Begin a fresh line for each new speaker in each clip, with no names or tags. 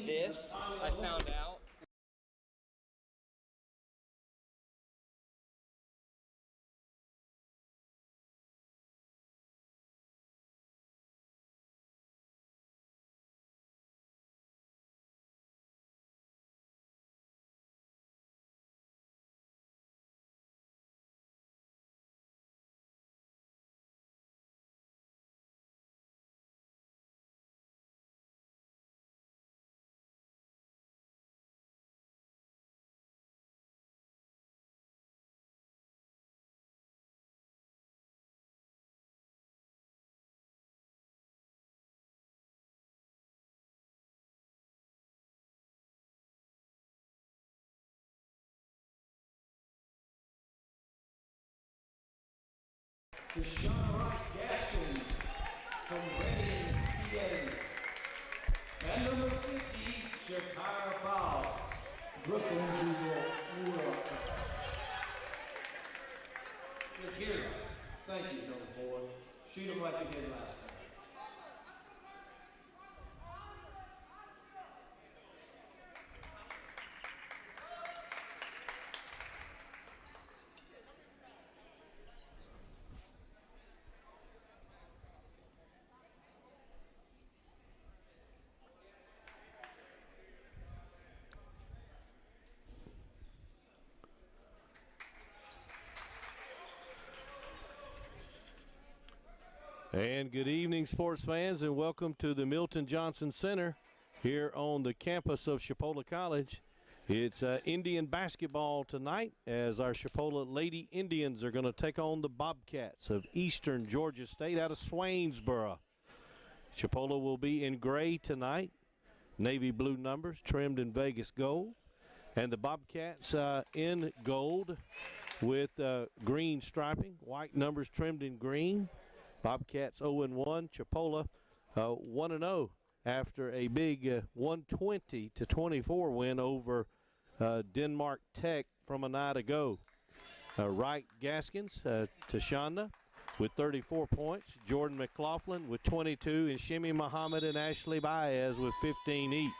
This, I found out.
Gaskins from Reading, PA. And number 50, Chicago Falls, Brooklyn, New York. Shakira, thank you, number 4. Shoot them like you did last time.
And good evening, sports fans, and welcome to the Milton Johnson Center here on the campus of Chipola College. It's Indian basketball tonight as our Chipola Lady Indians are going to take on the Bobcats of Eastern Georgia State out of Swainsboro. Chipola will be in gray tonight, navy blue numbers trimmed in Vegas gold, and the Bobcats in gold with green striping, white numbers trimmed in green. Bobcats 0-1, Chipola 1-0 after a big 120-24 win over Denmark Tech from a night ago. Wright Gaskins, Tashana with 34 points, Jordan McLaughlin with 22, and Shimmy Muhammad and Ashley Baez with 15 each.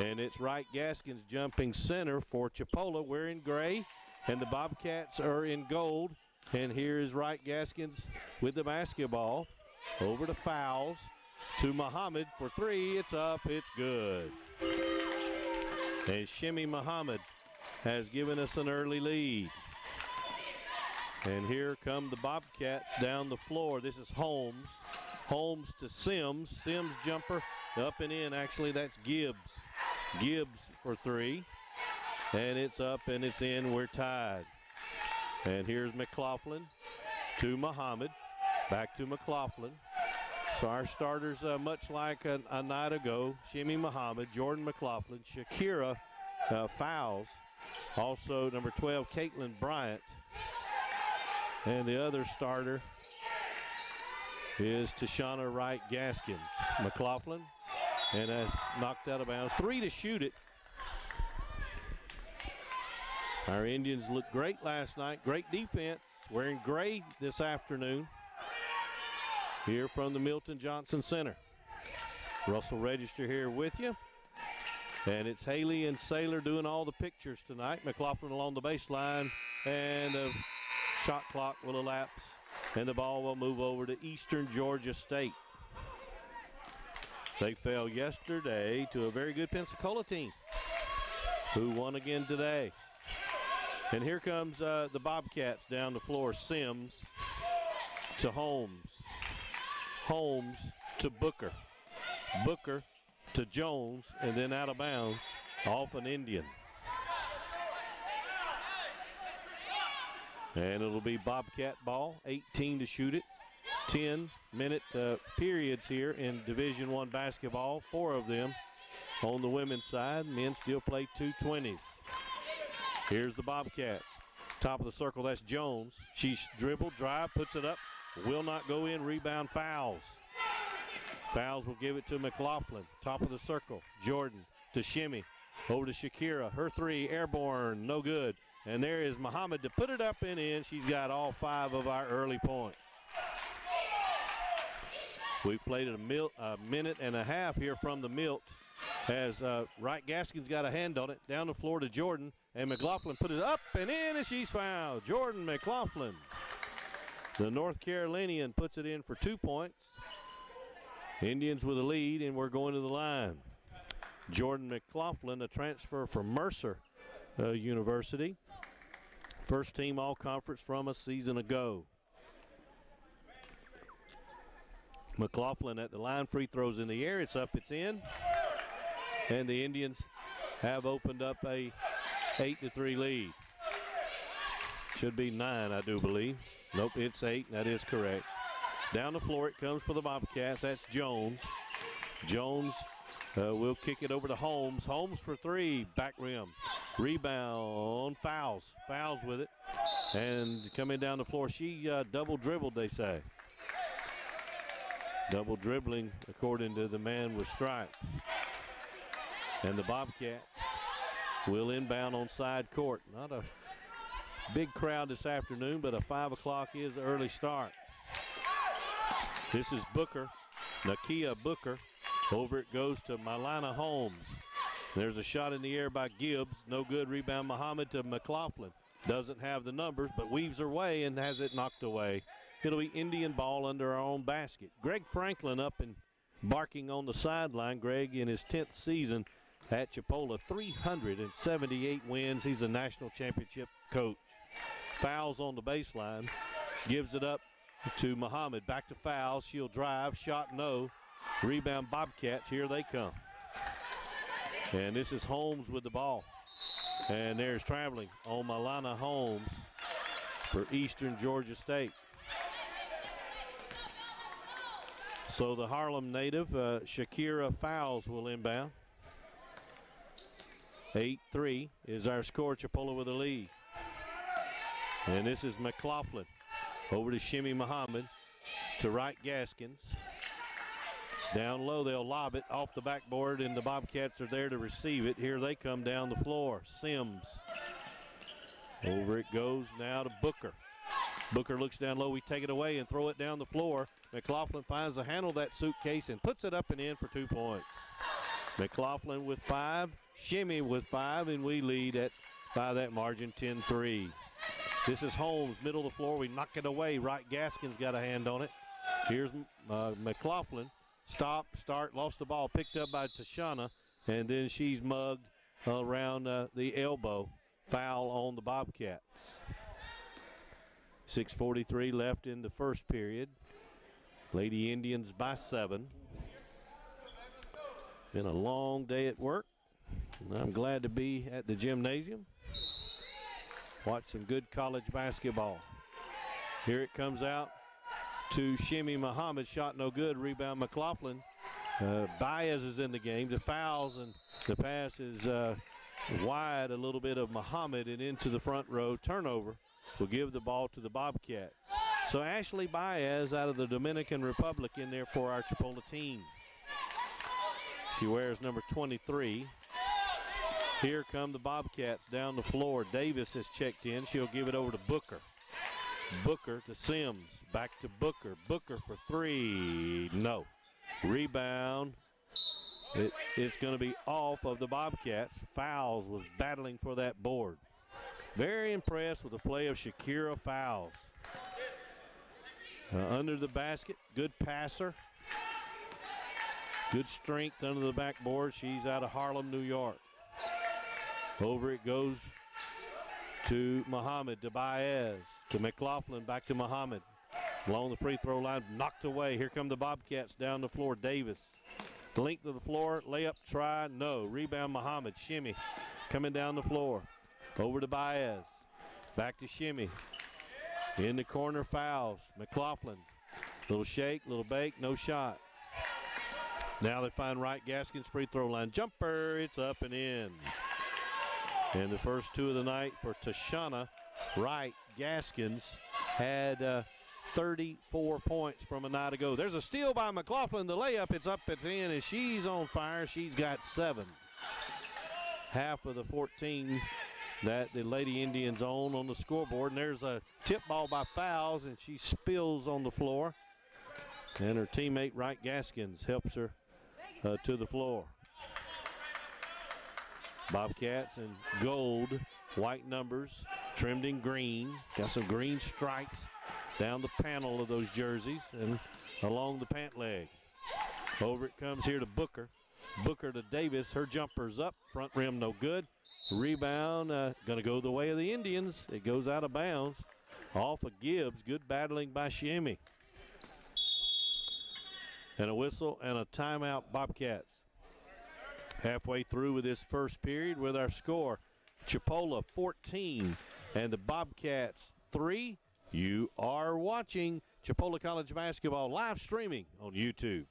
And it's Wright Gaskins jumping center for Chipola. We're in gray, and the Bobcats are in gold. And here is Wright Gaskins with the basketball. Over to Fowles, to Muhammad for 3. It's up, it's good. And Shimmy Muhammad has given us an early lead. And here come the Bobcats down the floor. This is Holmes. Holmes to Sims. Sims jumper up and in. Actually, that's Gibbs. Gibbs for 3. And it's up and it's in. We're tied. And here's McLaughlin to Muhammad. Back to McLaughlin. So our starters, much like a night ago, Shimmy Muhammad, Jordan McLaughlin, Shakira Fowles, also number 12, Caitlin Bryant. And the other starter is Tashana Wright Gaskins. McLaughlin, and that's knocked out of bounds. 3 to shoot it. Our Indians looked great last night. Great defense. Wearing gray this afternoon. Here from the Milton Johnson Center. Russell Register here with you. And it's Haley and Saylor doing all the pictures tonight. McLaughlin along the baseline. And the shot clock will elapse. And the ball will move over to Eastern Georgia State. They fell yesterday to a very good Pensacola team who won again today. And here comes the Bobcats down the floor. Sims to Holmes. Holmes to Booker. Booker to Jones, and then out of bounds off an Indian. And it'll be Bobcat ball, 18 to shoot it. 10-minute periods here in Division I basketball, 4 of them on the women's side. Men still play 2:20s. Here's the Bobcats. Top of the circle, that's Jones. She's dribbled, drive, puts it up. Will not go in, rebound Fowles. Fowles will give it to McLaughlin. Top of the circle, Jordan to Shimmy. Over to Shakira, her 3, airborne, no good. And there is Muhammad to put it up and in. She's got all 5 of our early points. We've played a minute and a half here from the Milt as Wright Gaskins got a hand on it. Down the floor to Jordan, and McLaughlin put it up and in, and she's fouled. Jordan McLaughlin, the North Carolinian, puts it in for 2 points. Indians with a lead, and we're going to the line. Jordan McLaughlin, a transfer from Mercer University. First team all-conference from a season ago. McLaughlin at the line, free throws in the air. It's up, it's in. And the Indians have opened up a 8-3 lead. Should be 9, I do believe. Nope, it's 8, that is correct. Down the floor it comes for the Bobcats. That's Jones. Jones will kick it over to Holmes. Holmes for 3, back rim. Rebound, fouls with it. And coming down the floor, she double dribbled, they say. Double dribbling, according to the man with stripes. And the Bobcats will inbound on side court. Not a big crowd this afternoon, but a 5 o'clock is the early start. This is Booker, Nakia Booker. Over it goes to Mylana Holmes. There's a shot in the air by Gibbs. No good. Rebound Muhammad to McLaughlin. Doesn't have the numbers, but weaves her way and has it knocked away. It'll be Indian ball under our own basket. Greg Franklin up and barking on the sideline. Greg in his 10th season at Chipola, 378 wins. He's a national championship coach. Fouls on the baseline. Gives it up to Muhammad. Back to fouls. She'll drive. Shot no. Rebound Bobcats. Here they come. And this is Holmes with the ball. And there's traveling on Mylana Holmes for Eastern Georgia State. So the Harlem native, Shakira Fowles, will inbound. 8-3 is our score. Chipola with a lead. And this is McLaughlin. Over to Shimmy Muhammad to Wright Gaskins. Down low, they'll lob it off the backboard, and the Bobcats are there to receive it. Here they come down the floor. Sims. Over it goes now to Booker. Booker looks down low. We take it away and throw it down the floor. McLaughlin finds the handle of that suitcase and puts it up and in for 2 points. McLaughlin with 5, Shimmy with 5, and we lead by that margin 10-3. This is Holmes, middle of the floor. We knock it away. Wright Gaskins got a hand on it. Here's McLaughlin. Stop, start, lost the ball, picked up by Tashana, and then she's mugged around the elbow. Foul on the Bobcats. 6:43 left in the first period. Lady Indians by 7. Been a long day at work. I'm glad to be at the gymnasium. Watch some good college basketball. Here it comes out to Shimmy Muhammad. Shot no good. Rebound McLaughlin. Baez is in the game. The fouls, and the pass is wide a little bit of Muhammad and into the front row. Turnover will give the ball to the Bobcats. So Ashley Baez out of the Dominican Republic in there for our Chipola team. She wears number 23. Here come the Bobcats down the floor. Davis has checked in. She'll give it over to Booker. Booker to Sims. Back to Booker. Booker for 3. No. Rebound. It's going to be off of the Bobcats. Fouls was battling for that board. Very impressed with the play of Shakira Fowles. Under the basket, good passer. Good strength under the backboard. She's out of Harlem, New York. Over it goes to Muhammad, to Baez, to McLaughlin, back to Muhammad. Along the free throw line, knocked away. Here come the Bobcats down the floor. Davis. The length of the floor, layup, try, no. Rebound Muhammad, Shimmy, coming down the floor. Over to Baez. Back to Shimmy. In the corner, fouls. McLaughlin. Little shake, little bake, no shot. Now they find Wright Gaskins free throw line. Jumper, it's up and in. And the first 2 of the night for Tashana Wright Gaskins had 34 points from a night ago. There's a steal by McLaughlin. The layup, it's up and in, and she's on fire. She's got 7. Half of the 14 that the Lady Indians own on the scoreboard. And there's a tip ball by Fowles, and she spills on the floor. And her teammate, Wright Gaskins, helps her to the floor. Bobcats in gold, white numbers, trimmed in green. Got some green stripes down the panel of those jerseys and along the pant leg. Over it comes here to Booker. Booker to Davis. Her jumper's up. Front rim no good. Rebound going to go the way of the Indians. It goes out of bounds. Off of Gibbs. Good battling by Shimmy. And a whistle and a timeout, Bobcats. Halfway through with this first period with our score. Chipola 14 and the Bobcats 3. You are watching Chipola College basketball live streaming on YouTube.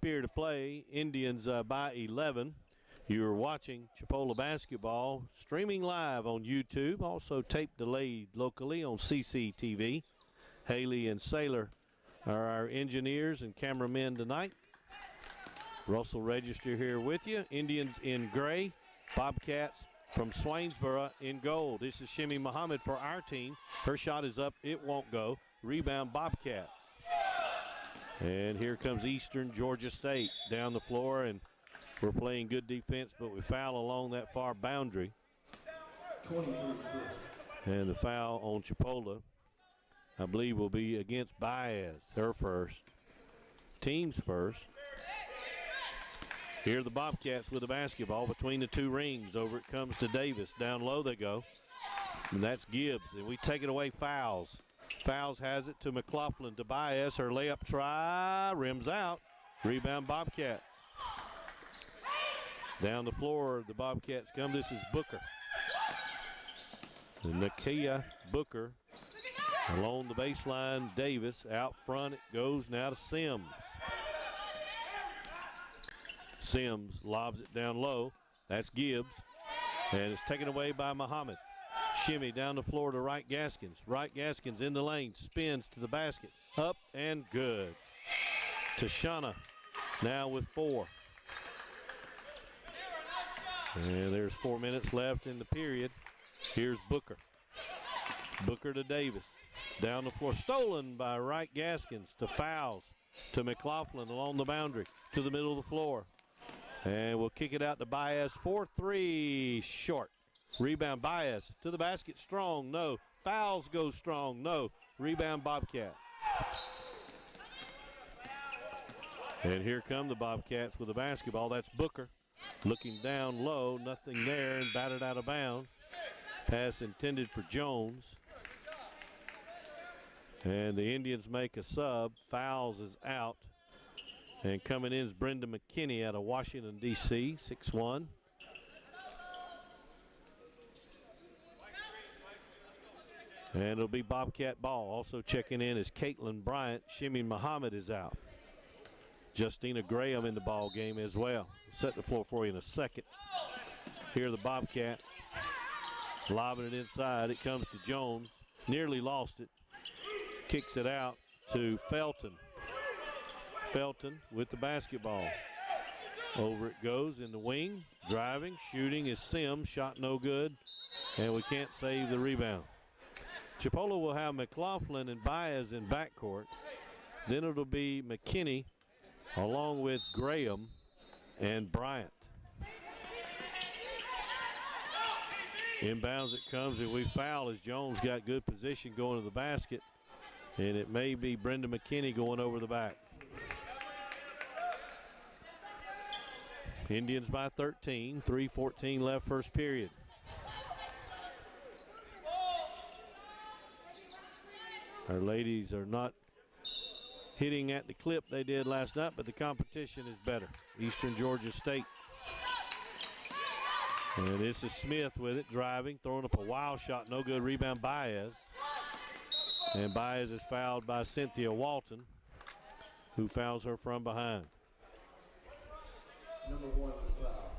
Period of play, Indians by 11. You're watching Chipola basketball streaming live on YouTube, also tape delayed locally on CCTV. Haley and Saylor are our engineers and cameramen tonight. Russell Register here with you. Indians in gray, Bobcats from Swainsboro in gold. This is Shimmy Muhammad for our team. Her shot is up, it won't go. Rebound Bobcats. And here comes Eastern Georgia State down the floor, and we're playing good defense, but we foul along that far boundary. And the foul on Chipola, I believe, will be against Baez, her first. Team's first. Here are the Bobcats with the basketball between the two rings. Over it comes to Davis. Down low they go. And that's Gibbs, and we take it away fouls. Fouls has it to McLaughlin to Baez. Her layup try, rims out. Rebound Bobcat. Down the floor, the Bobcats come. This is Booker. And Nakia Booker along the baseline. Davis out front. It goes now to Sims. Sims lobs it down low. That's Gibbs. And it's taken away by Muhammad. Shimmy down the floor to Wright Gaskins. Wright Gaskins in the lane, spins to the basket. Up and good. Tashana now with 4. And there's 4 minutes left in the period. Here's Booker. Booker to Davis. Down the floor, stolen by Wright Gaskins to fouls to McLaughlin along the boundary to the middle of the floor. And we'll kick it out to Baez. 4-3 short. Rebound Baez to the basket, strong, no. Fouls go strong, no. Rebound Bobcat. And here come the Bobcats with the basketball. That's Booker looking down low, nothing there, and batted out of bounds. Pass intended for Jones. And the Indians make a sub. Fouls is out. And coming in is Brenda McKinney out of Washington, D.C., 6'1". And it'll be Bobcat ball. Also checking in is Caitlin Bryant. Shimmy Muhammad is out. Justina Graham in the ball game as well. We'll set the floor for you in a second. Here the Bobcat lobbing it inside. It comes to Jones. Nearly lost it. Kicks it out to Felton. Felton with the basketball. Over it goes in the wing. Driving, shooting is Sims. Shot no good. And we can't save the rebound. Chipola will have McLaughlin and Baez in backcourt. Then it'll be McKinney along with Graham and Bryant. Inbounds it comes, and we foul as Jones got good position going to the basket. And it may be Brenda McKinney going over the back. Indians by 13, 3:14 left first period. Our ladies are not hitting at the clip they did last night, but the competition is better. Eastern Georgia State. And this is Smith with it, driving, throwing up a wild shot, no good. Rebound Baez. And Baez is fouled by Cynthia Walton, who fouls her from behind.
Number 1 foul.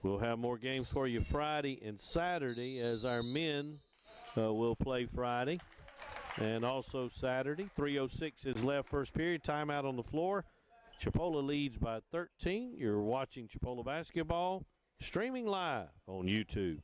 We'll have more games for you Friday and Saturday as our men will play Friday and also Saturday. 3:06 is left first period. Timeout on the floor. Chipola leads by 13. You're watching Chipola basketball streaming live on YouTube.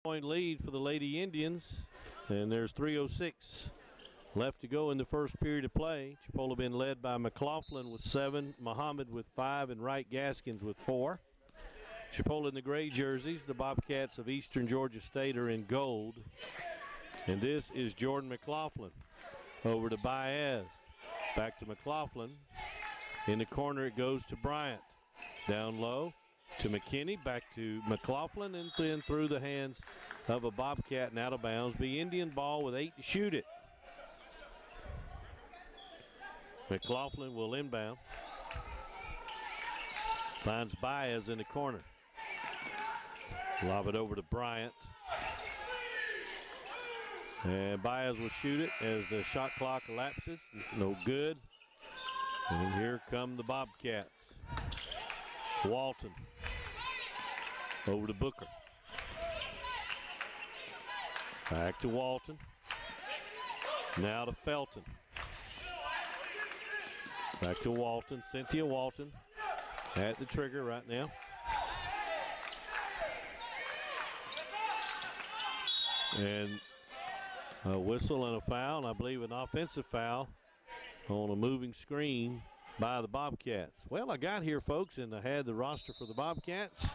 Point lead for the Lady Indians, and there's 3:06 left to go in the first period of play. Chipola been led by McLaughlin with 7, Muhammad with 5, and Wright Gaskins with 4. Chipola in the gray jerseys. The Bobcats of Eastern Georgia State are in gold. And this is Jordan McLaughlin. Over to Baez. Back to McLaughlin. In the corner it goes to Bryant. Down low to McKinney, back to McLaughlin, and then through the hands of a Bobcat and out of bounds. Be Indian ball with 8 to shoot it. McLaughlin will inbound. Finds Baez in the corner. Lob it over to Bryant. And Baez will shoot it as the shot clock elapses. No good. And here come the Bobcats. Walton. Over to Booker. Back to Walton. Now to Felton. Back to Walton. Cynthia Walton at the trigger right now. And a whistle and a foul, and I believe an offensive foul on a moving screen by the Bobcats. Well, I got here, folks, and I had the roster for the Bobcats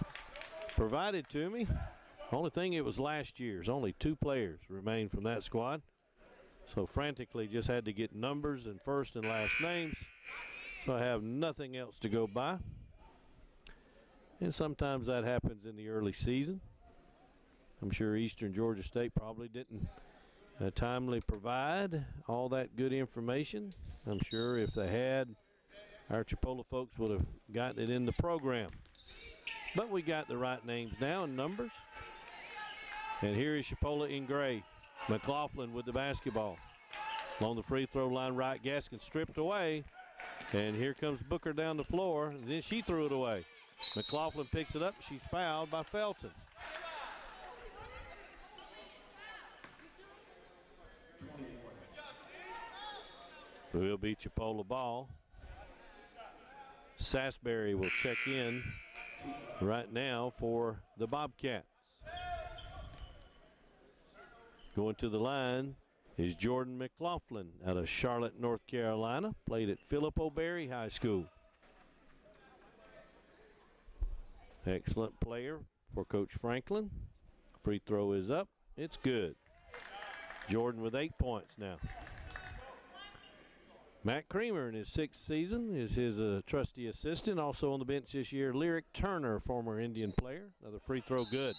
provided to me. Only thing, it was last year's. Only 2 players remain from that squad. So frantically just had to get numbers and first and last names. So I have nothing else to go by. And sometimes that happens in the early season. I'm sure Eastern Georgia State probably didn't timely provide all that good information. I'm sure if they had, our Chipola folks would have gotten it in the program. But we got the right names now and numbers. And here is Chipola in gray. McLaughlin with the basketball. Along the free throw line, Wright Gaskins stripped away. And here comes Booker down the floor. And then she threw it away. McLaughlin picks it up. She's fouled by Felton. Will be Chipola ball. Sasbury will check in right now for the Bobcats. Going to the line is Jordan McLaughlin out of Charlotte, North Carolina. Played at Philip O'Berry High School. Excellent player for Coach Franklin. Free throw is up. It's good. Jordan with 8 points now. Matt Creamer in his 6th season is his trusty assistant. Also on the bench this year, Lyric Turner, former Indian player. Another free throw good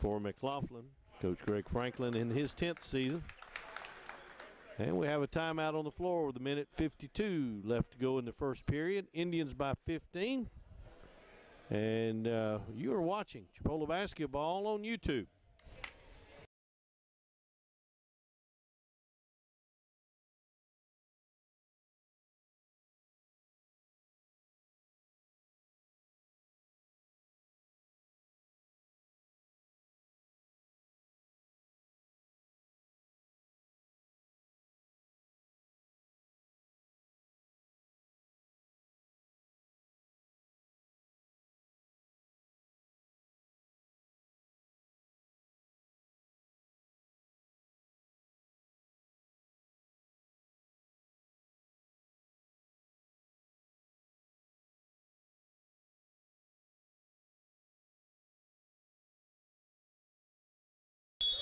for McLaughlin. Coach Greg Franklin in his 10th season. And we have a timeout on the floor with 1:52 left to go in the first period. Indians by 15. And you are watching Chipola basketball on YouTube.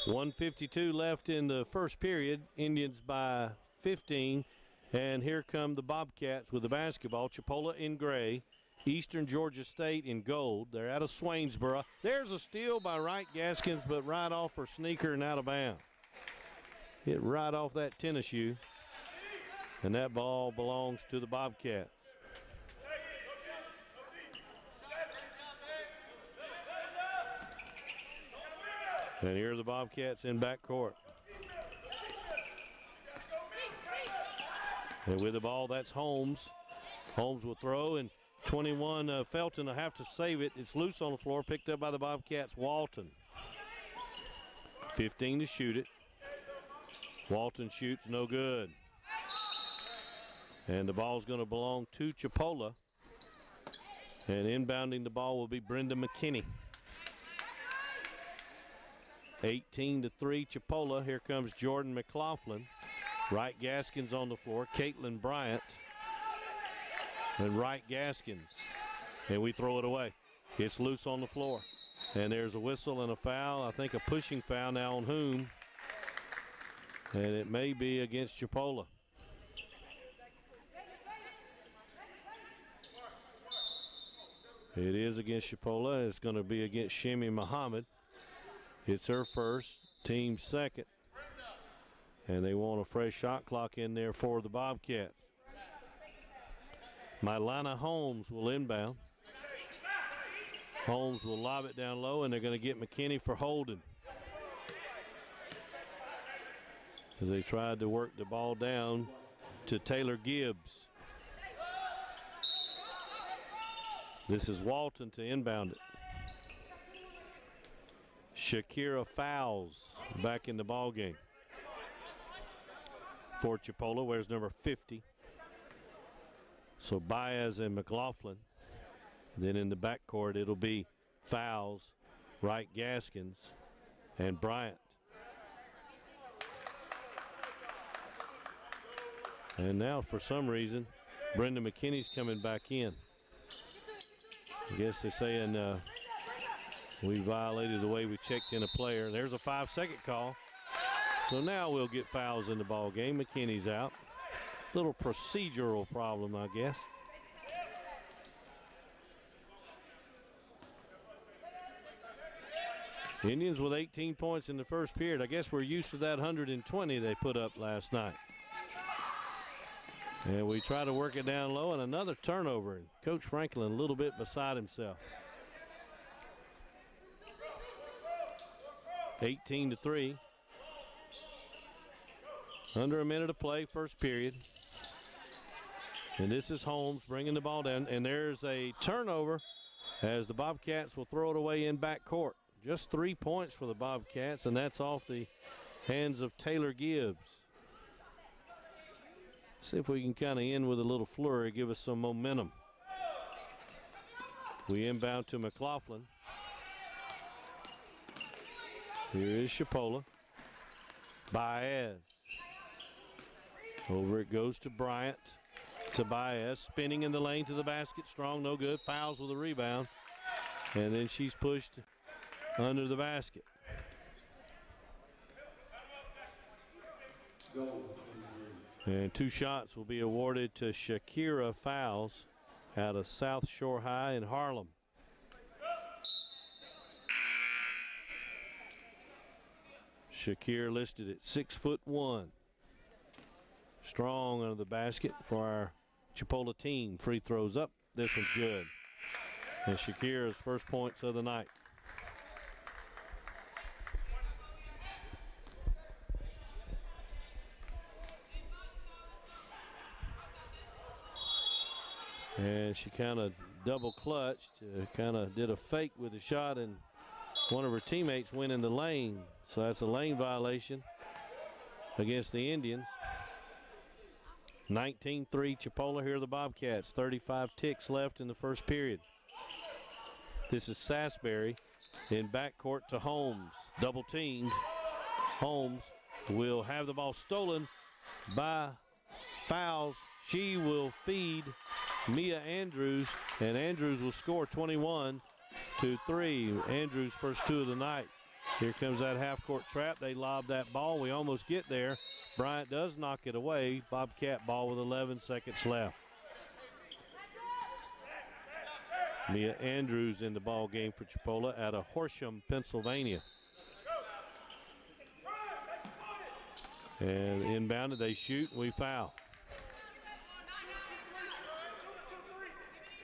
.152 left in the first period. Indians by 15. And here come the Bobcats with the basketball. Chipola in gray. Eastern Georgia State in gold. They're out of Swainsboro. There's a steal by Wright Gaskins, but right off her sneaker and out of bounds. Hit right off that tennis shoe. And that ball belongs to the Bobcats. And here are the Bobcats in backcourt. And with the ball, that's Holmes. Holmes will throw, and 21, Felton will have to save it. It's loose on the floor, picked up by the Bobcats, Walton. 15 to shoot it. Walton shoots, no good. And the ball's going to belong to Chipola. And inbounding the ball will be Brenda McKinney. 18-3 Chipola. Here comes Jordan McLaughlin. Wright Gaskins on the floor. Caitlin Bryant. And Wright Gaskins. And we throw it away. It's loose on the floor. And there's a whistle and a foul. I think a pushing foul now on whom? And it may be against Chipola. It is against Chipola. It's going to be against Shemi Muhammad. It's her first, team second. And they want a fresh shot clock in there for the Bobcats. Mylana Holmes will inbound. Holmes will lob it down low, and they're going to get McKinney for holding. As they tried to work the ball down to Taylor Gibbs. This is Walton to inbound it. Shakira Fowles back in the ball game for Chipola. Wears number 50. So Baez and McLaughlin. Then in the backcourt, it'll be Fowles, Wright Gaskins, and Bryant. And now, for some reason, Brenda McKinney's coming back in. I guess they're saying we violated the way we checked in a player. There's a 5-second call. So now we'll get fouls in the ball game. McKinney's out. Little procedural problem, I guess. Indians with 18 points in the first period. I guess we're used to that 120 they put up last night. And we try to work it down low, and another turnover. And Coach Franklin a little bit beside himself. 18-3. Under a minute of play, first period. And this is Holmes bringing the ball down. And there's a turnover as the Bobcats will throw it away in backcourt. Just 3 points for the Bobcats, and that's off the hands of Taylor Gibbs. See if we can kind of end with a little flurry, give us some momentum. We inbound to McLaughlin. Here is Chipola. Baez. Over it goes to Bryant. To Baez, spinning in the lane to the basket. Strong, no good. Fouls with a rebound. And then she's pushed under the basket. And 2 shots will be awarded to Shakira Fowles out of South Shore High in Harlem. Shakir listed at 6'1". Strong under the basket for our Chipola team. Free throws up. This one's good. And Shakira's first points of the night. And she kind of double clutched, kind of did a fake with the shot, and one of her teammates went in the lane. So that's a lane violation against the Indians. 19-3 Chipola. Here are the Bobcats. 35 ticks left in the first period. This is Sasbury in backcourt to Holmes. Double teamed. Holmes will have the ball stolen by Fouls. She will feed Mia Andrews, and Andrews will score 21-3. Andrews' first two of the night. Here comes that half-court trap. They lob that ball. We almost get there. Bryant does knock it away. Bobcat ball with 11 seconds left. Mia Andrews in the ball game for Chipola out of Horsham, Pennsylvania. And inbounded, they shoot, we foul.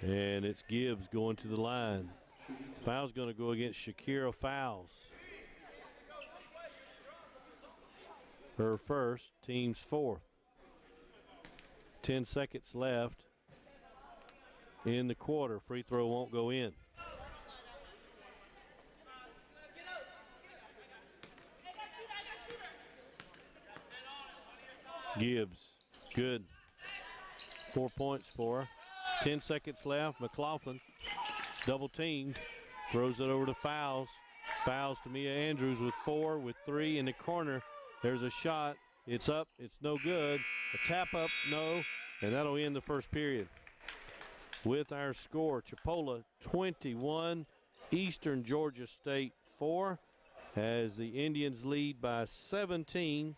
And it's Gibbs going to the line. Foul's going to go against Shakira Fouls. Her first, team's fourth. 10 seconds left in the quarter. Free throw won't go in. Gibbs, good. 4 points for her. 10 seconds left. McLaughlin double teamed, throws it over to Fouls. Fouls to Mia Andrews with 4, with 3 in the corner. There's a shot. It's up. It's no good. A tap up, no. And that'll end the first period. With our score, Chipola 21, Eastern Georgia State 4, as the Indians lead by 17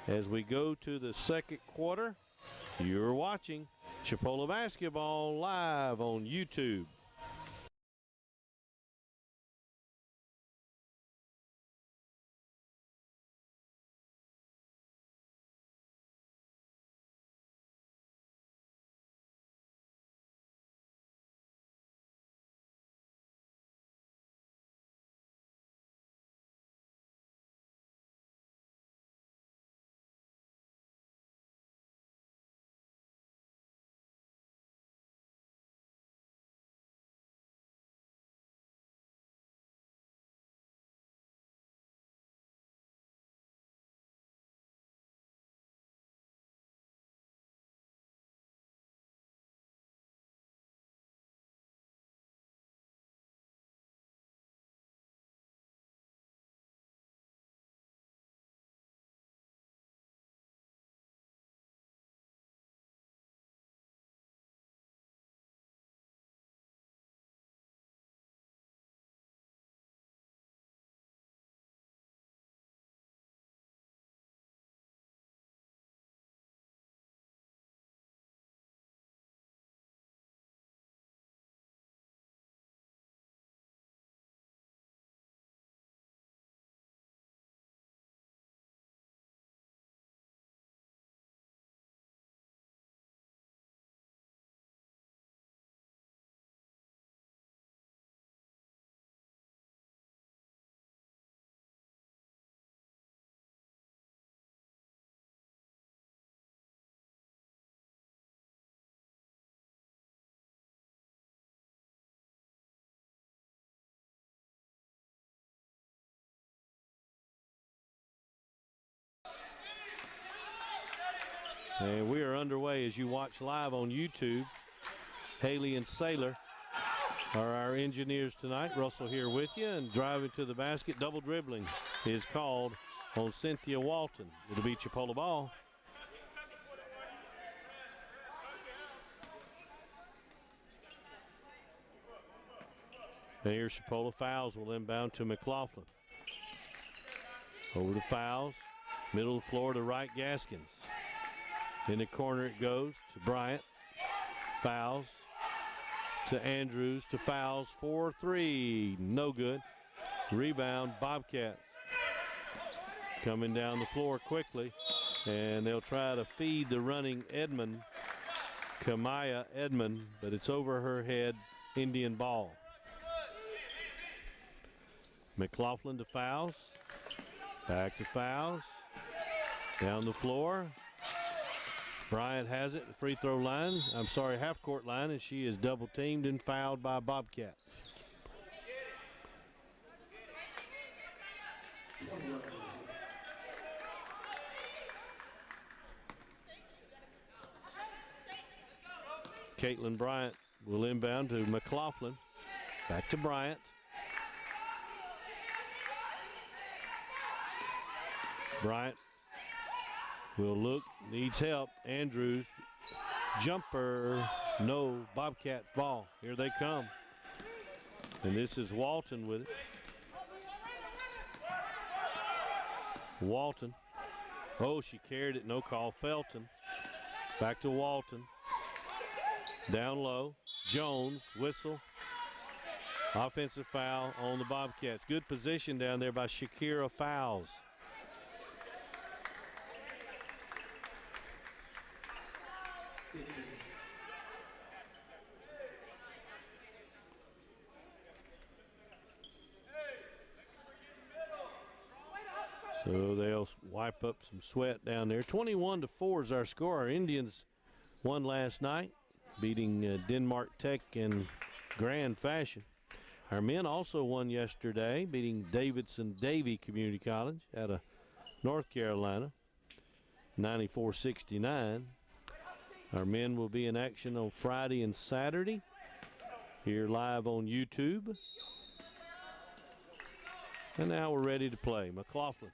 as we go to the second quarter. You're watching Chipola basketball live on YouTube. And we are underway as you watch live on YouTube. Haley and Saylor are our engineers tonight. Russell here with you, and driving to the basket. Double dribbling is called on Cynthia Walton. It'll be Chipola ball. And here's Chipola. Fouls will inbound to McLaughlin. Over to Fouls. Middle of the floor to Wright Gaskins. In the corner it goes to Bryant. Fouls to Andrews, to Fouls. 4-3. No good. Rebound, Bobcat. Coming down the floor quickly. And they'll try to feed the running Edmond, Kamaya Edmond, but it's over her head. Indian ball. McLaughlin to Fouls. Back to Fouls. Down the floor. Bryant has it, the free throw line. I'm sorry, half court line, and she is double teamed and fouled by Bobcat. Caitlin Bryant will inbound to McLaughlin. Back to Bryant. Bryant will look, needs help. Andrews, jumper, no. Bobcats ball. Here they come. And this is Walton with it. Walton. Oh, she carried it, no call. Felton. Back to Walton. Down low. Jones, whistle. Offensive foul on the Bobcats. Good position down there by Shakira Fouls. So they'll wipe up some sweat down there. 21-4 is our score. Our Indians won last night, beating Denmark Tech in grand fashion. Our men also won yesterday, beating Davidson-Davie Community College out of North Carolina, 94-69. Our men will be in action on Friday and Saturday, here live on YouTube. And now we're ready to play. McLaughlin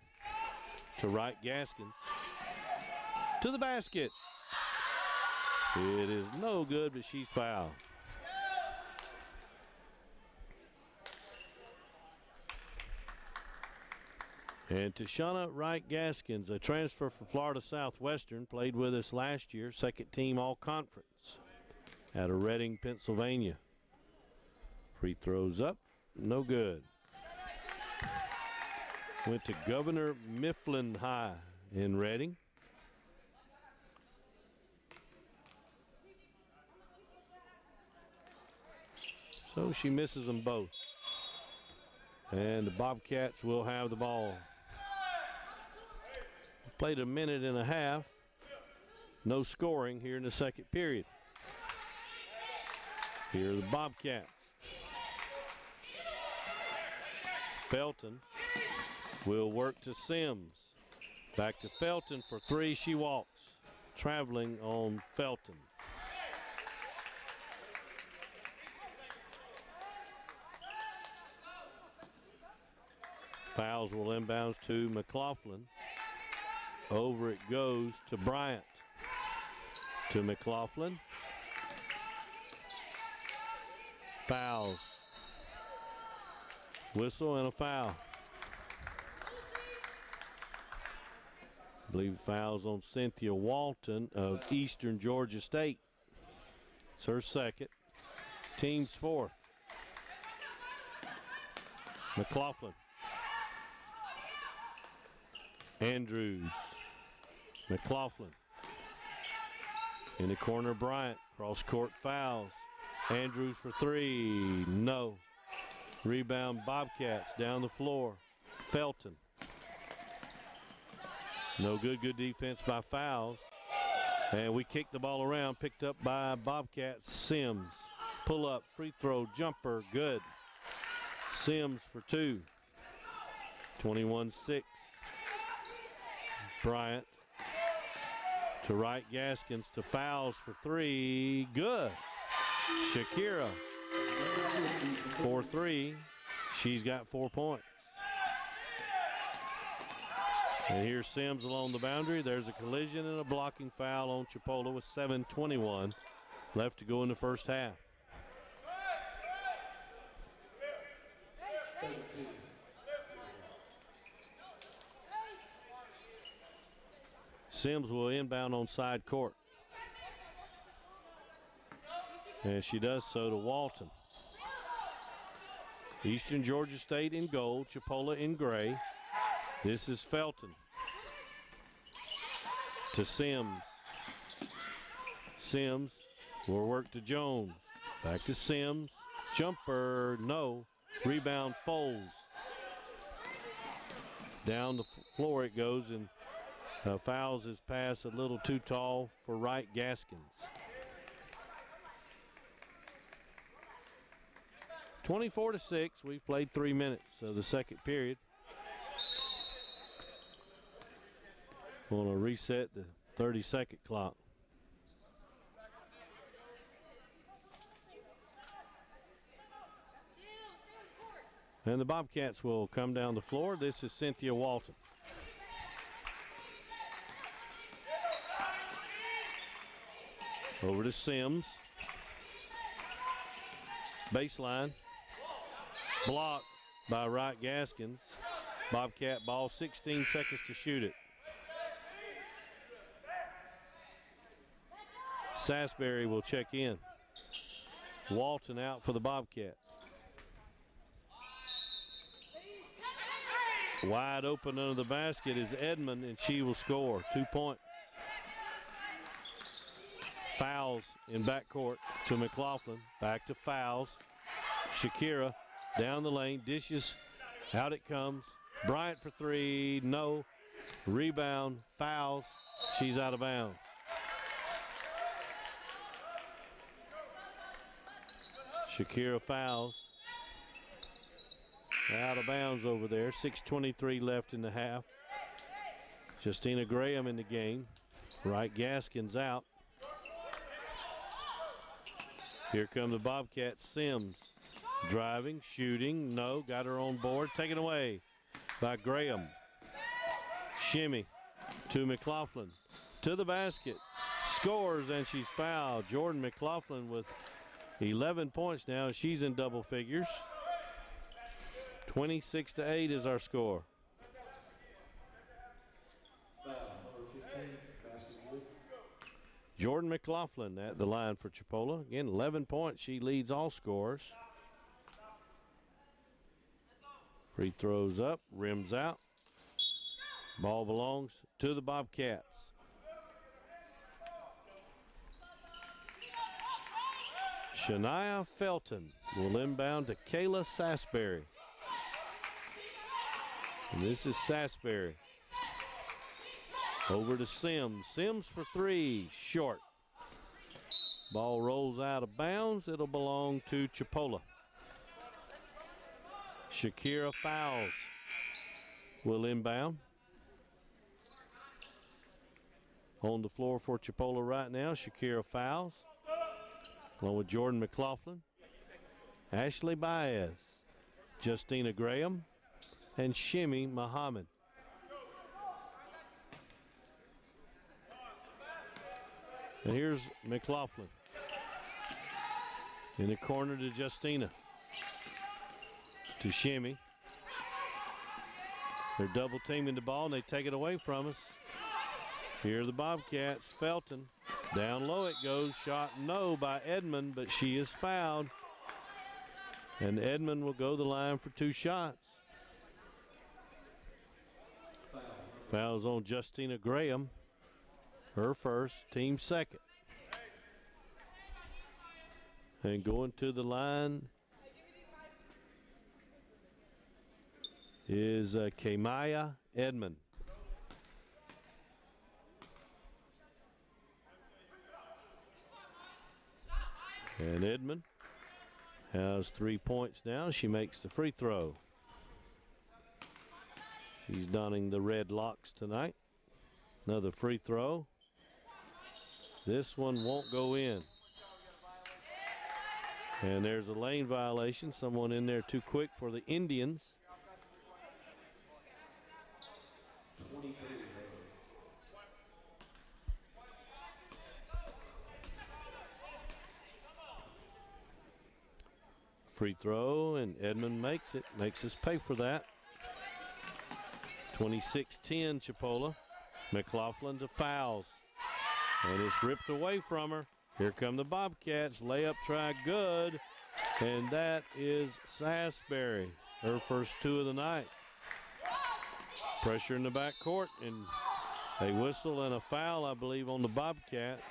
to Wright Gaskins. To the basket. It is no good, but she's fouled. And Tashana Wright Gaskins, a transfer from Florida Southwestern, played with us last year, second team all-conference out of Reading, Pennsylvania. Free throws up, no good. Went to Governor Mifflin High in Reading. So she misses them both. And the Bobcats will have the ball. Played a minute and a half. No scoring here in the second period. Here are the Bobcats. Felton will work to Sims. Back to Felton for three. She walks. Traveling on Felton. Fouls will inbounds to McLaughlin. Over it goes to Bryant. To McLaughlin. Fouls. Whistle and a foul. I believe fouls on Cynthia Walton of Eastern Georgia State. It's her second. Team's fourth. McLaughlin. Andrews. McLaughlin. In the corner, Bryant. Cross court fouls. Andrews for three. No. Rebound Bobcats down the floor. Felton. No good. Good defense by Fouls. And we kicked the ball around. Picked up by Bobcats. Sims. Pull up. Free throw. Jumper. Good. Sims for two. 21-6. Bryant to Wright Gaskins to Fouls for three. Good. Shakira for three. She's got 4 points. And here's Sims along the boundary. There's a collision and a blocking foul on Chipola with 7:21 left to go in the first half. Sims will inbound on side court. And she does so to Walton. Eastern Georgia State in gold, Chipola in gray. This is Felton. To Sims. Sims will work to Jones. Back to Sims. Jumper, no. Rebound Foles. Down the floor it goes, and fouls his pass a little too tall for Wright Gaskins. 24-6. We've played 3 minutes of the second period. Going to reset the 30-second clock. And the Bobcats will come down the floor. This is Cynthia Walton. Over to Sims. Baseline. Blocked by Wright Gaskins. Bobcat ball, 16 seconds to shoot it. Sasbury will check in. Walton out for the Bobcats. Wide open under the basket is Edmond, and she will score. 2 points. Fouls in backcourt to McLaughlin. Back to fouls. Shakira down the lane. Dishes. Out it comes. Bryant for three. No. Rebound. Fouls. She's out of bounds. Shakira fouls. Out of bounds over there. 6:23 left in the half. Justina Graham in the game. Wright Gaskins out. Here come the Bobcats. Sims driving, shooting. No, got her on board. Taken away by Graham. Shimmy to McLaughlin. To the basket. Scores, and she's fouled. Jordan McLaughlin with 11 points now. She's in double figures. 26-8 is our score. Jordan McLaughlin at the line for Chipola. Again, 11 points. She leads all scorers. Free throws up, rims out. Ball belongs to the Bobcats. Shania Felton will inbound to Kayla Sasbury. And this is Sasbury. Over to Sims. Sims for three. Short. Ball rolls out of bounds. It'll belong to Chipola. Shakira fouls. Will inbound. On the floor for Chipola right now. Shakira fouls. Along with Jordan McLaughlin. Ashley Baez. Justina Graham. And Shimmy Muhammad. And here's McLaughlin. In the corner to Justina. To Shimmy. They're double teaming the ball and they take it away from us. Here are the Bobcats. Felton. Down low it goes. Shot no by Edmond, but she is fouled. And Edmond will go the line for two shots. Fouls on Justina Graham. Her first, team second. And going to the line is Kamaya Edmond. And Edmond has 3 points now. She makes the free throw. She's donning the red locks tonight. Another free throw. This one won't go in. And there's a lane violation. Someone in there too quick for the Indians. Free throw, and Edmond makes it. Makes us pay for that. 26-10 Chipola. McLaughlin to fouls. And it's ripped away from her. Here come the Bobcats. Layup try good. And that is Sasbury. Her first two of the night. Pressure in the backcourt. And a whistle and a foul, I believe, on the Bobcats.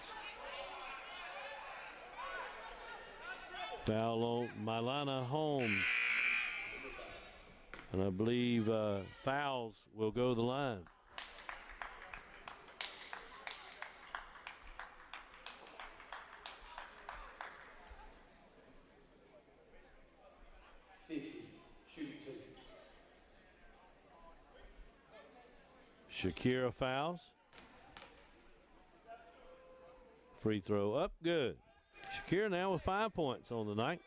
Foul on Milana Holmes. And I believe fouls will go to the line. Shakira fouls. Free throw up, good. Shakira now with 5 points on the night.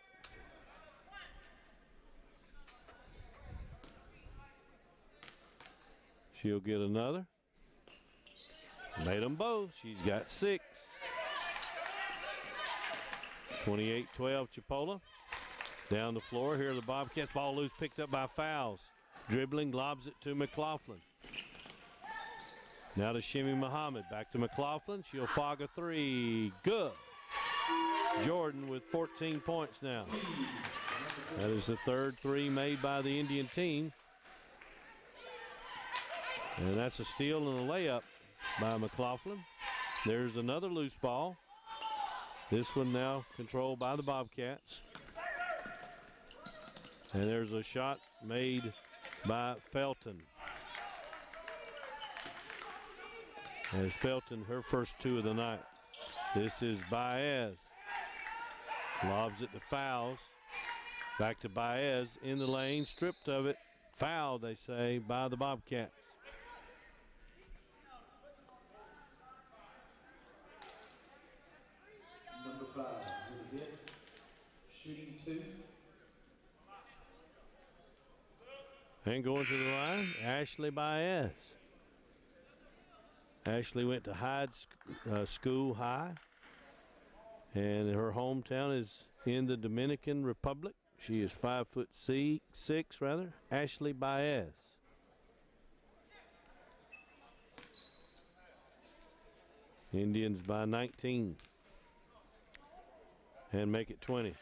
She'll get another. Made them both. She's got 6. 28-12 Chipola. Down the floor. Here are the Bobcats. Ball loose, picked up by fouls. Dribbling, lobs it to McLaughlin. Now to Shimmy Muhammad. Back to McLaughlin. She'll fog a 3. Good. Jordan with 14 points now. That is the third 3 made by the Indian team. And that's a steal and a layup by McLaughlin. There's another loose ball. This one now controlled by the Bobcats. And there's a shot made by Felton. As Felton, her first 2 of the night. This is Baez. Lobs it to Fouls. Back to Baez in the lane, stripped of it. Foul, they say, by the Bobcats.
Number 5 with a hit, shooting 2.
And going to the line, Ashley Baez. Ashley went to Hyde School High, and her hometown is in the Dominican Republic. She is 5'6", Ashley Baez. Indians by 19 and make it 20.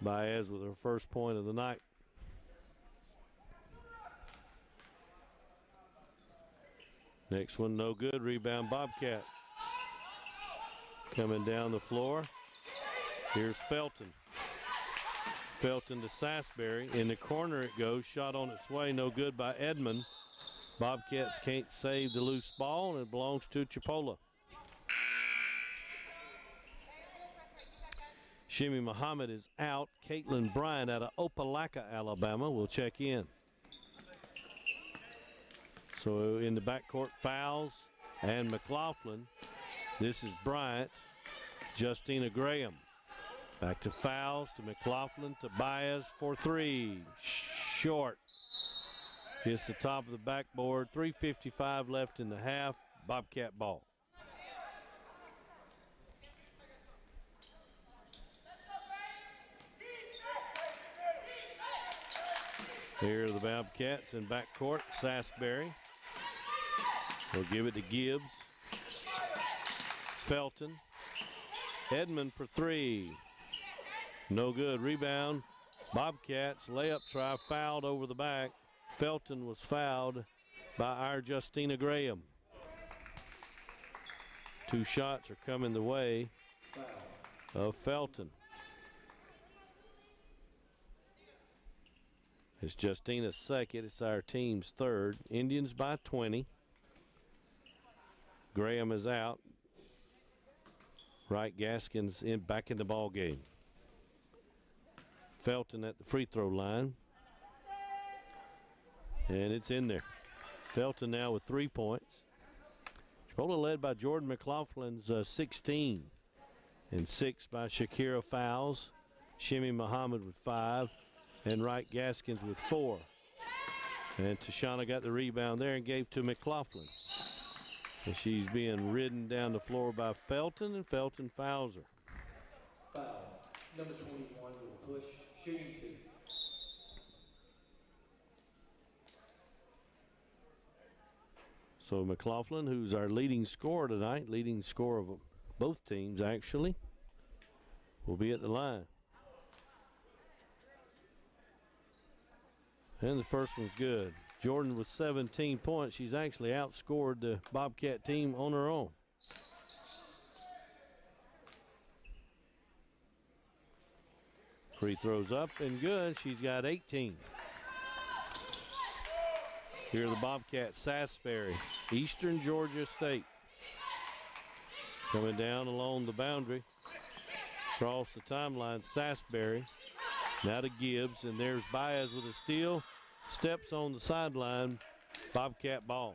Baez with her first point of the night. Next one, no good. Rebound, Bobcat. Coming down the floor. Here's Felton. Felton to Sasbury. In the corner it goes. Shot on its way. No good by Edmond. Bobcats can't save the loose ball, and it belongs to Chipola. Shimmy Muhammad is out. Caitlin Bryant out of Opelika, Alabama, will check in. So in the backcourt, Fouls and McLaughlin. This is Bryant. Justina Graham. Back to Fouls, to McLaughlin, to Baez for 3. Short. Hits the top of the backboard. 3:55 left in the half. Bobcat ball. Here are the Bobcats in backcourt. Sasbury will give it to Gibbs. Felton. Edmond for 3. No good. Rebound. Bobcats. Layup try. Fouled over the back. Felton was fouled by our Justina Graham. 2 shots are coming the way of Felton. It's Justina's second. It's our team's third. Indians by 20. Graham is out. Wright Gaskins back in the ball game. Felton at the free throw line. And it's in there. Felton now with 3 points. Chipola led by Jordan McLaughlin's 16. And 6 by Shakira Fouls. Shimmy Muhammad with 5. And Wright Gaskins with 4. And Tashana got the rebound there and gave to McLaughlin. And she's being ridden down the floor by Felton, and Felton fouls her.
Foul. Number 21 with a push, shooting 2.
So McLaughlin, who's our leading scorer tonight, leading scorer of both teams actually, will be at the line. And the first one's good. Jordan with 17 points. She's actually outscored the Bobcat team on her own. Free throws up and good. She's got 18. Here are the Bobcats, Sasbury, Eastern Georgia State. Coming down along the boundary. Across the timeline, Sasbury. Now to Gibbs, and there's Baez with a steal. Steps on the sideline. Bobcat ball.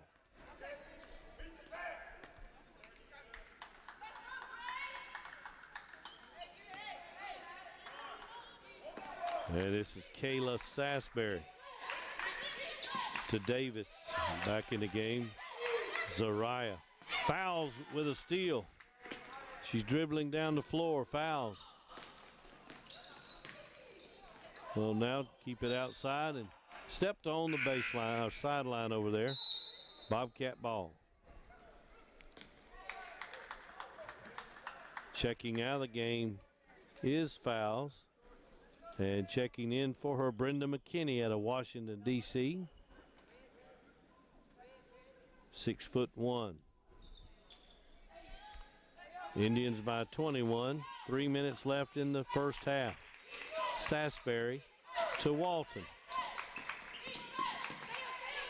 And this is Kayla Sasbury to Davis. Back in the game, Zariah. Fouls with a steal. She's dribbling down the floor, fouls. Well, now keep it outside and stepped on the baseline, or sideline over there. Bobcat ball. Checking out of the game is fouls. And checking in for her, Brenda McKinney out of Washington, D.C. 6'1". Indians by 21. 3 minutes left in the first half. Sasbury to Walton.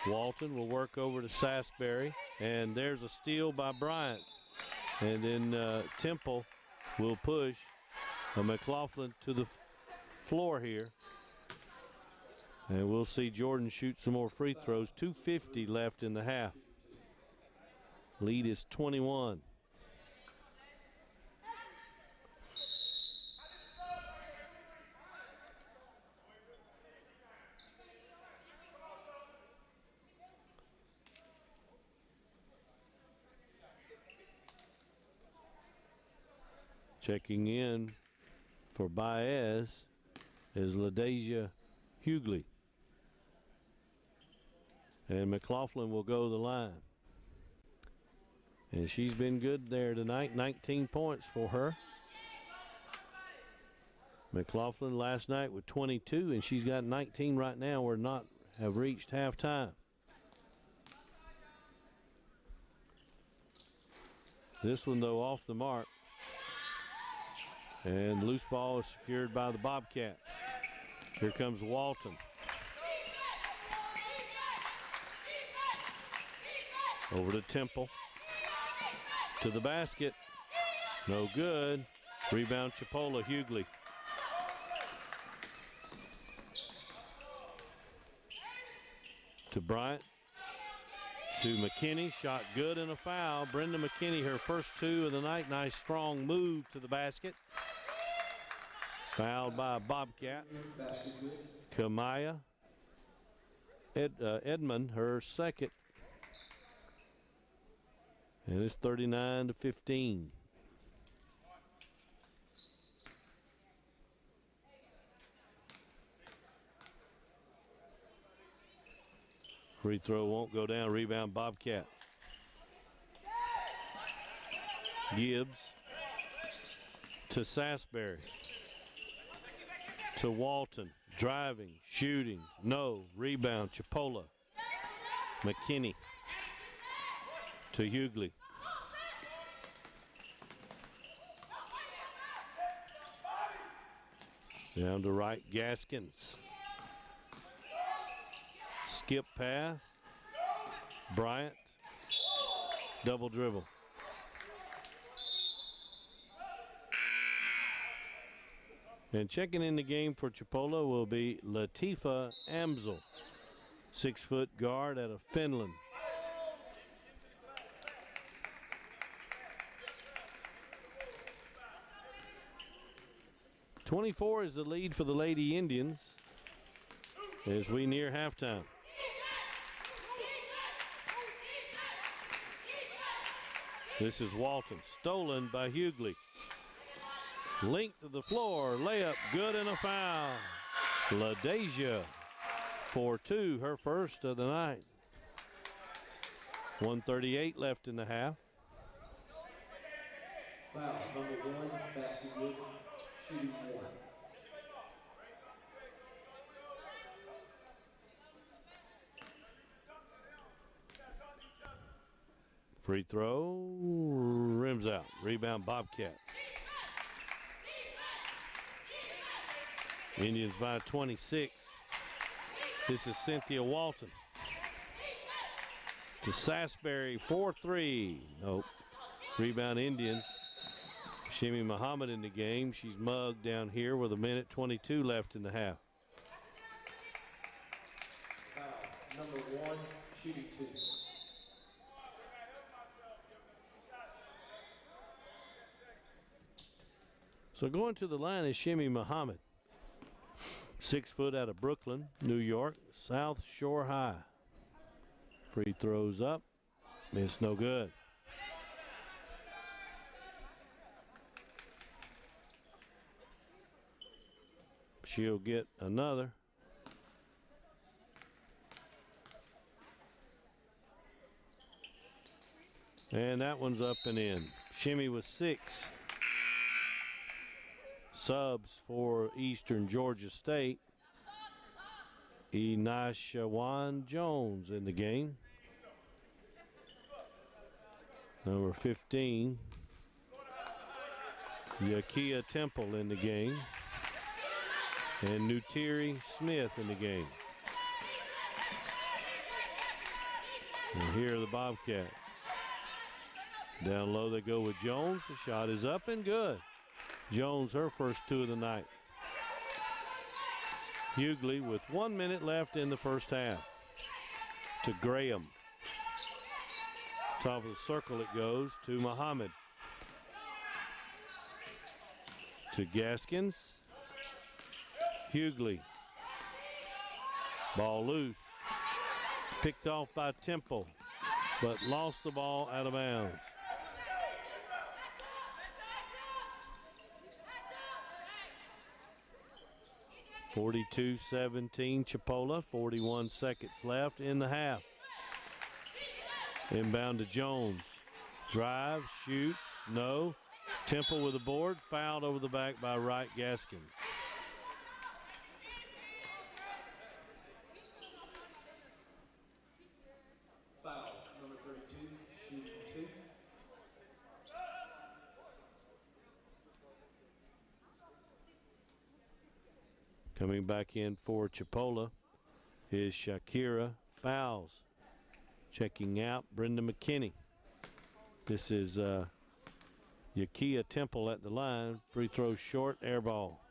Walton will work over to Sasbury, and there's a steal by Bryant. And then Temple will push McLaughlin to the floor here. And we'll see Jordan shoot some more free throws. 2:50 left in the half. Lead is 21. Checking in for Baez is LaDasia Hughley. And McLaughlin will go to the line. And she's been good there tonight. 19 points for her. McLaughlin last night with 22, and she's got 19 right now. We're not have reached halftime. This one, though, off the mark. And loose ball is secured by the Bobcats. Here comes Walton. Over to Temple. To the basket. No good. Rebound Chipola, Hughley. To Bryant. To McKinney. Shot good and a foul. Brenda McKinney, her first two of the night. Nice strong move to the basket. Fouled by a Bobcat. Kamaya Edmond, her second. And it's 39-15. Free throw won't go down. Rebound Bobcat. Gibbs to Sasbury. To Walton. Driving, shooting, no. Rebound Chipola. McKinney to Hughley. Down to right, Gaskins. Skip pass. Bryant. Double dribble. And checking in the game for Chipola will be Latifa Amsel. 6-foot guard out of Finland. .24 is the lead for the Lady Indians as we near halftime. This is Walton, stolen by Hughley. Length of the floor, layup, good and a foul. LaDasia for two, her first of the night. 1:38 left in the half.
Foul number one, Basketwood, shooting one.
Free throw, rims out. Rebound Bobcat. Indians by 26. This is Cynthia Walton. To Sasbury, 4-3. Nope. Rebound Indians. Shimmy Muhammad in the game. She's mugged down here with 1:22 left in the half.
Number 1, shooting 2.
So going to the line is Shimmy Muhammad. 6 foot out of Brooklyn, New York, South Shore High. Free throws up. It's no good. She'll get another. And that one's up and in. Shimmy with 6. Subs for Eastern Georgia State. Enashawan Jones in the game. Number 15. Yakia Temple in the game. And Nutiri Smith in the game. And here are the Bobcats. Down low they go with Jones. The shot is up and good. Jones, her first 2 of the night. Hughley with 1 minute left in the first half. To Graham. Top of the circle it goes to Muhammad. To Gaskins. Hughley. Ball loose. Picked off by Temple, but lost the ball out of bounds. (42-17) Chipola. 41 seconds left in the half. Inbound to Jones. Drive, shoots, no. Temple with the board, fouled over the back by Wright Gaskins.
Foul, number 32, shooting 2.
Coming back in for Chipola is Shakira Fowles. Checking out Brenda McKinney. This is Yakia Temple at the line. Free throw short, air ball.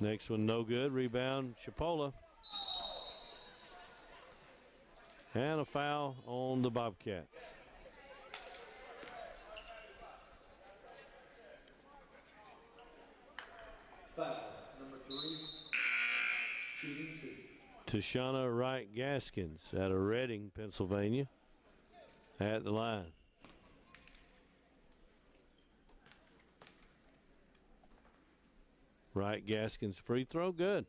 Next one no good. Rebound Chipola. And a foul on the Bobcats.
Foul, number 3, shooting 2.
Tashana Wright Gaskins out of Reading, Pennsylvania, at the line. Wright Gaskins free throw, good.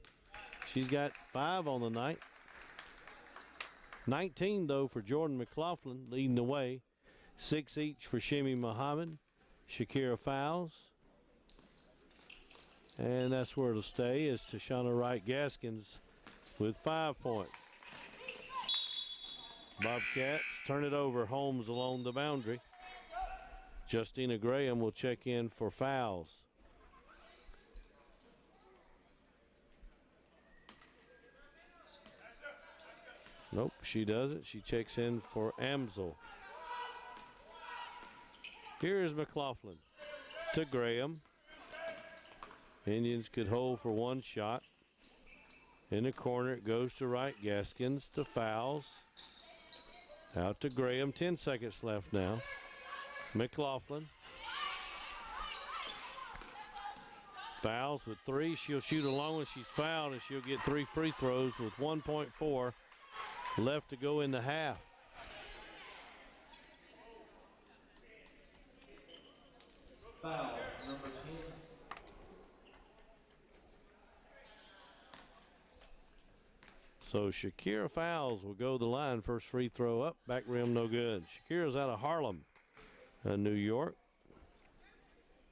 She's got 5 on the night. 19 though for Jordan McLaughlin, leading the way. 6 each for Shimmy Muhammad, Shakira Fowles. And that's where it'll stay, is Tashana Wright Gaskins with 5 points. Bobcats turn it over. Holmes along the boundary. Justina Graham will check in for fouls. Nope, she doesn't. She checks in for Amsel. Here is McLaughlin to Graham. Indians could hold for 1 shot. In the corner, it goes to Wright Gaskins to Fowles. Out to Graham, 10 seconds left now. McLaughlin. Fowles with 3. She'll shoot a long one. She's fouled, and she'll get 3 free throws with 1.4 left to go in the half.
Foul, number 10.
So Shakira Fowles will go to the line. First free throw up, back rim no good. Shakira's out of Harlem, New York. I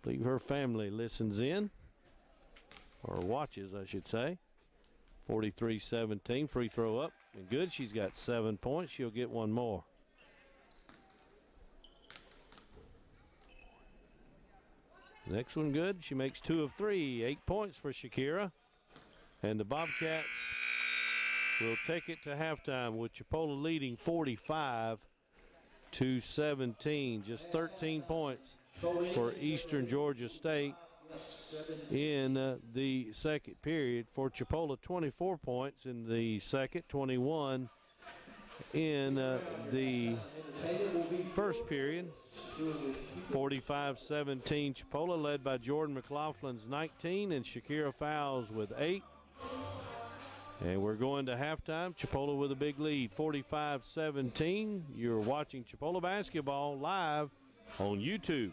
believe her family listens in, or watches, I should say, 43-17. Free throw up and good. She's got 7 points. She'll get one more. Next one good. She makes 2 of 3. 8 points for Shakira. And the Bobcats will take it to halftime with Chipola leading 45-17. Just 13 points for Eastern Georgia State in the second period. For Chipola, 24 points in the second, 21 in the first period. 45-17 Chipola, led by Jordan McLaughlin's 19 and Shakira Fowles with 8. And we're going to halftime. Chipola with a big lead, 45-17. You're watching Chipola basketball live on YouTube.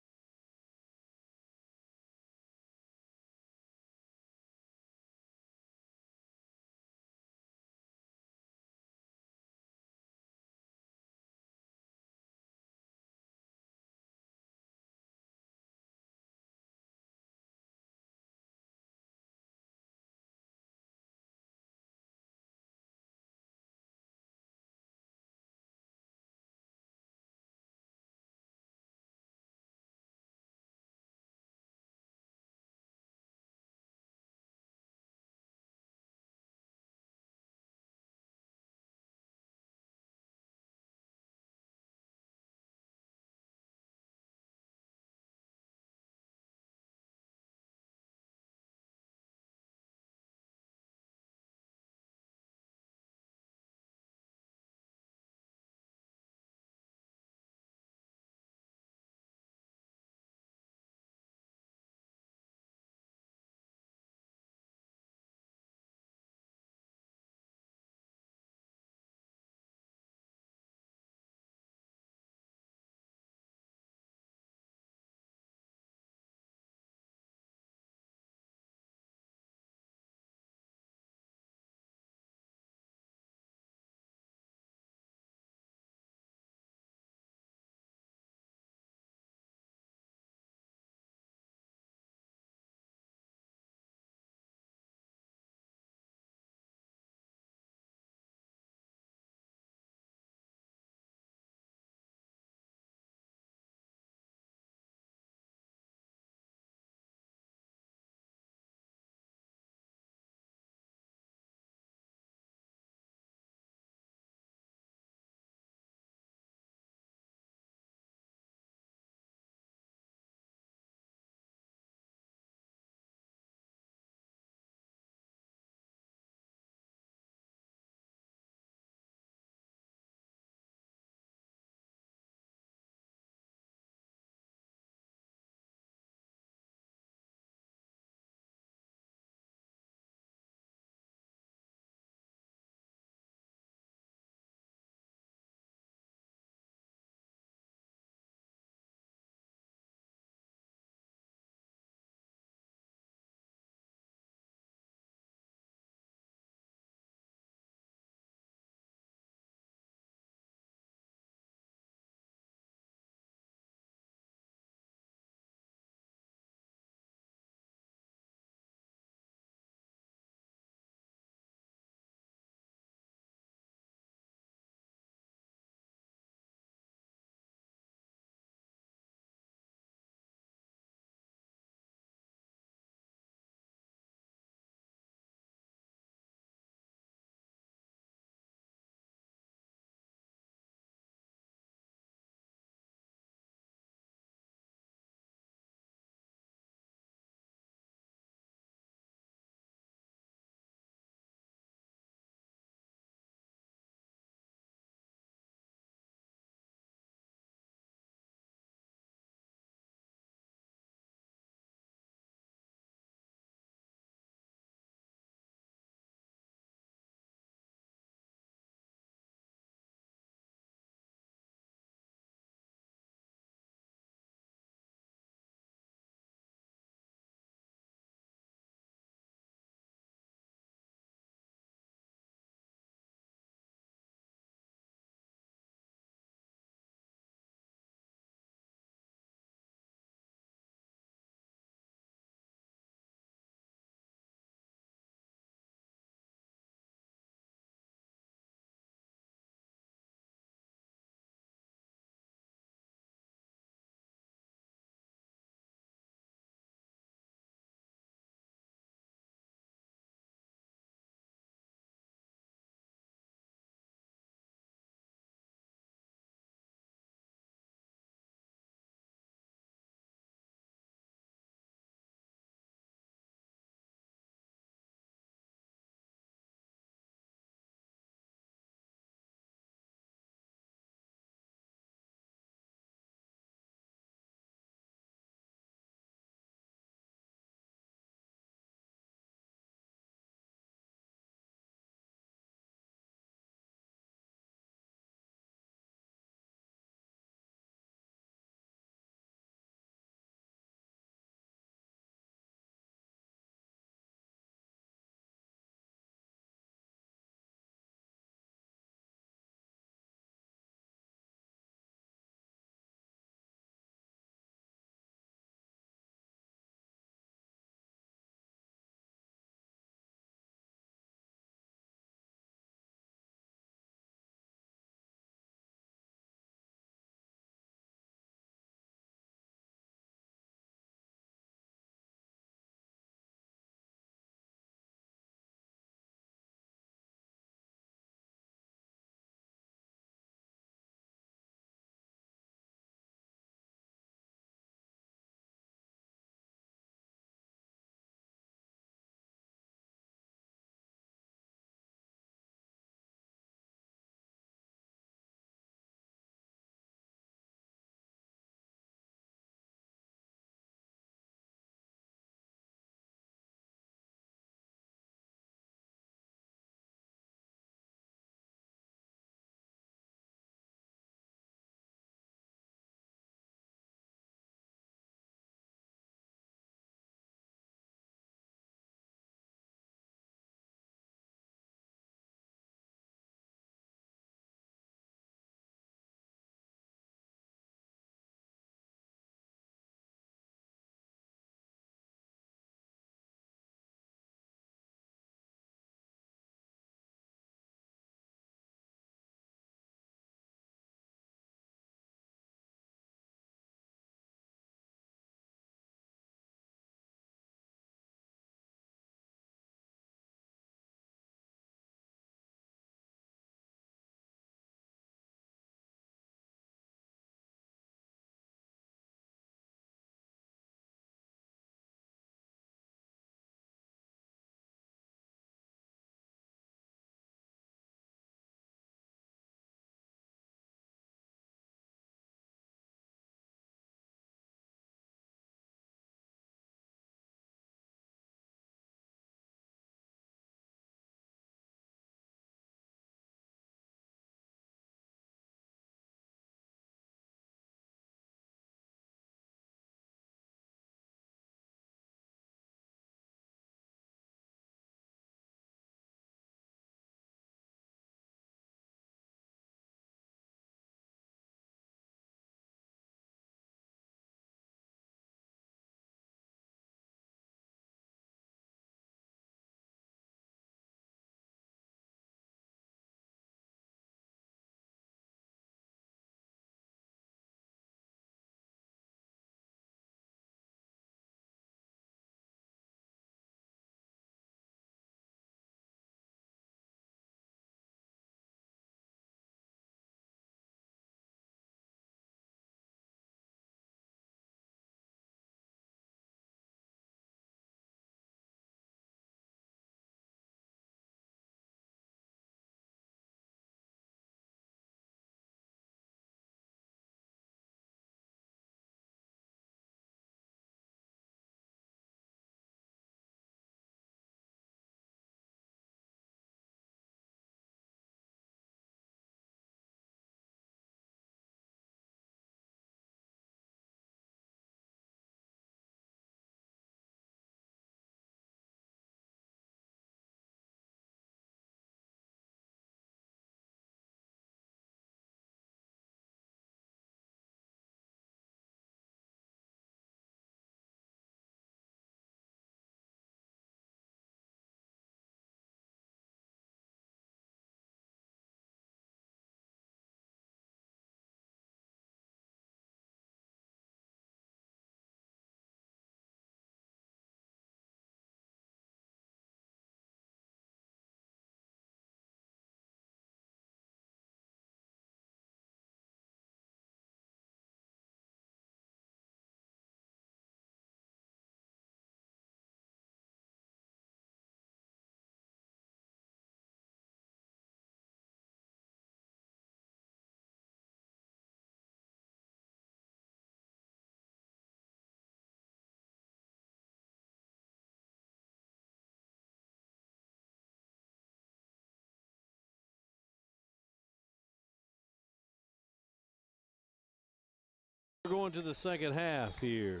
We're going to the second half here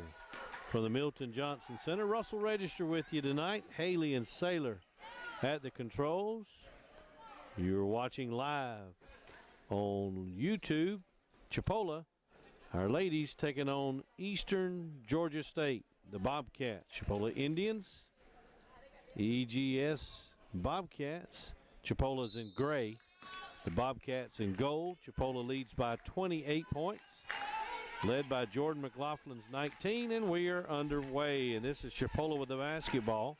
from the Milton Johnson Center. Russell Register with you tonight. Haley and Saylor at the controls. You're watching live on YouTube. Chipola, our ladies taking on Eastern Georgia State, the Bobcats. Chipola Indians, EGS Bobcats. Chipola's in gray, the Bobcats in gold. Chipola leads by 28 points, led by Jordan McLaughlin's 19, and we are underway. And this is Chipola with the basketball.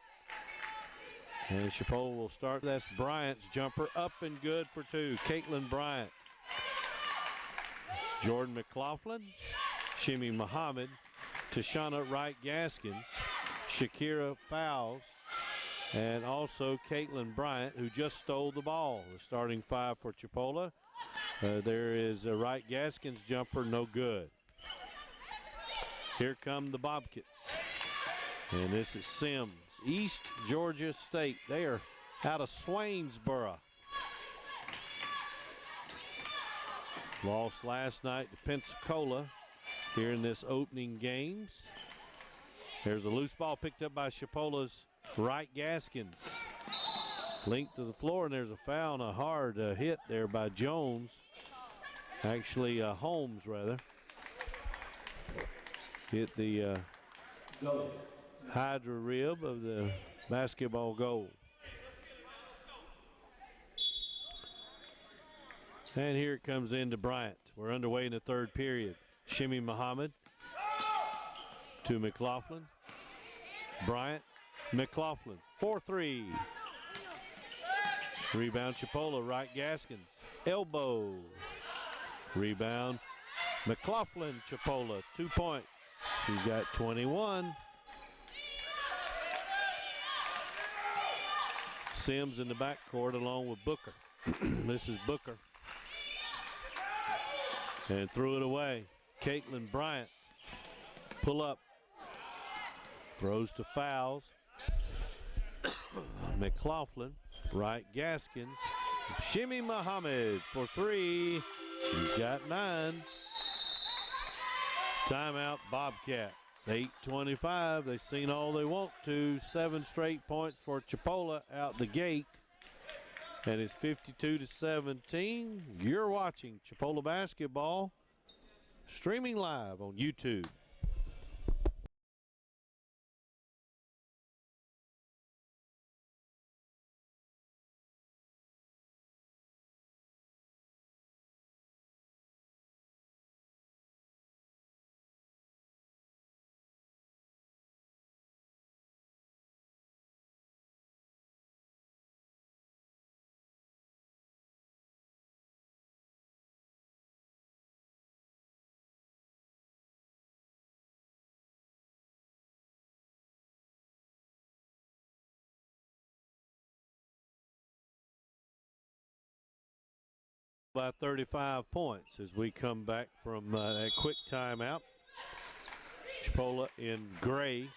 And Chipola will start. That's Bryant's jumper, up and good for two. Caitlin Bryant. Jordan McLaughlin, Shimmy Muhammad, Tashana Wright Gaskins, Shakira Fowles, and also Caitlin Bryant, who just stole the ball. The starting five for Chipola. There is a Wright Gaskins jumper, no good. Here come the Bobcats. And this is Sims, East Georgia State. They are out of Swainsboro. Lost last night to Pensacola here in this opening games. There's a loose ball picked up by Chipola's Wright Gaskins. Linked to the floor, and there's a foul and a hard hit there by Jones. Actually, Holmes, rather. Hit the hydra rib of the basketball goal. And here it comes into Bryant. We're underway in the third period. Shimmy Muhammad to McLaughlin. Bryant, McLaughlin, 4-3. Rebound Chipola, Wright Gaskins. Elbow. Rebound McLaughlin, Chipola, 2 points. He's got 21. Sims in the backcourt along with Booker. This is Booker. And threw it away. Caitlin Bryant. Pull up. Throws to Fowles. McLaughlin. Wright Gaskins. Shimmy Muhammad for three. She's got 9. Timeout Bobcats. 8:25. They've seen all they want to. 7 straight points for Chipola out the gate. And it's 52-17. You're watching Chipola basketball, streaming live on YouTube. By 35 points as we come back from that quick timeout. Chipola in gray,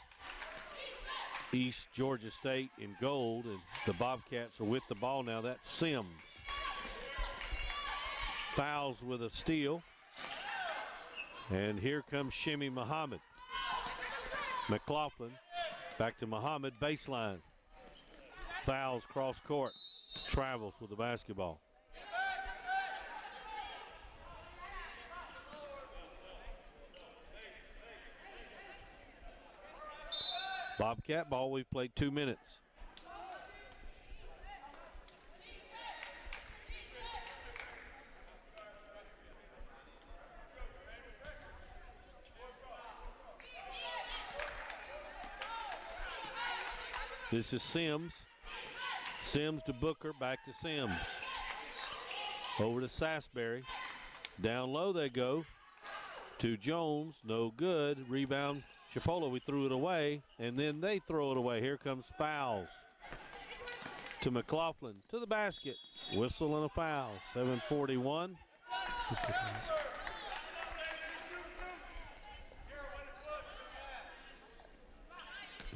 East Georgia State in gold, and the Bobcats are with the ball now. That's Sims. Fouls with a steal. And here comes Shimmy Muhammad. McLaughlin back to Muhammad, baseline. Fouls cross court. Travels with the basketball. Bobcat ball, we've played 2 minutes. This is Sims. Sims to Booker, back to Sims. Over to Sasbury. Down low they go to Jones, no good. Rebound Chipola, we threw it away, and then they throw it away. Here comes Fouls to McLaughlin, to the basket. Whistle and a foul, 7:41.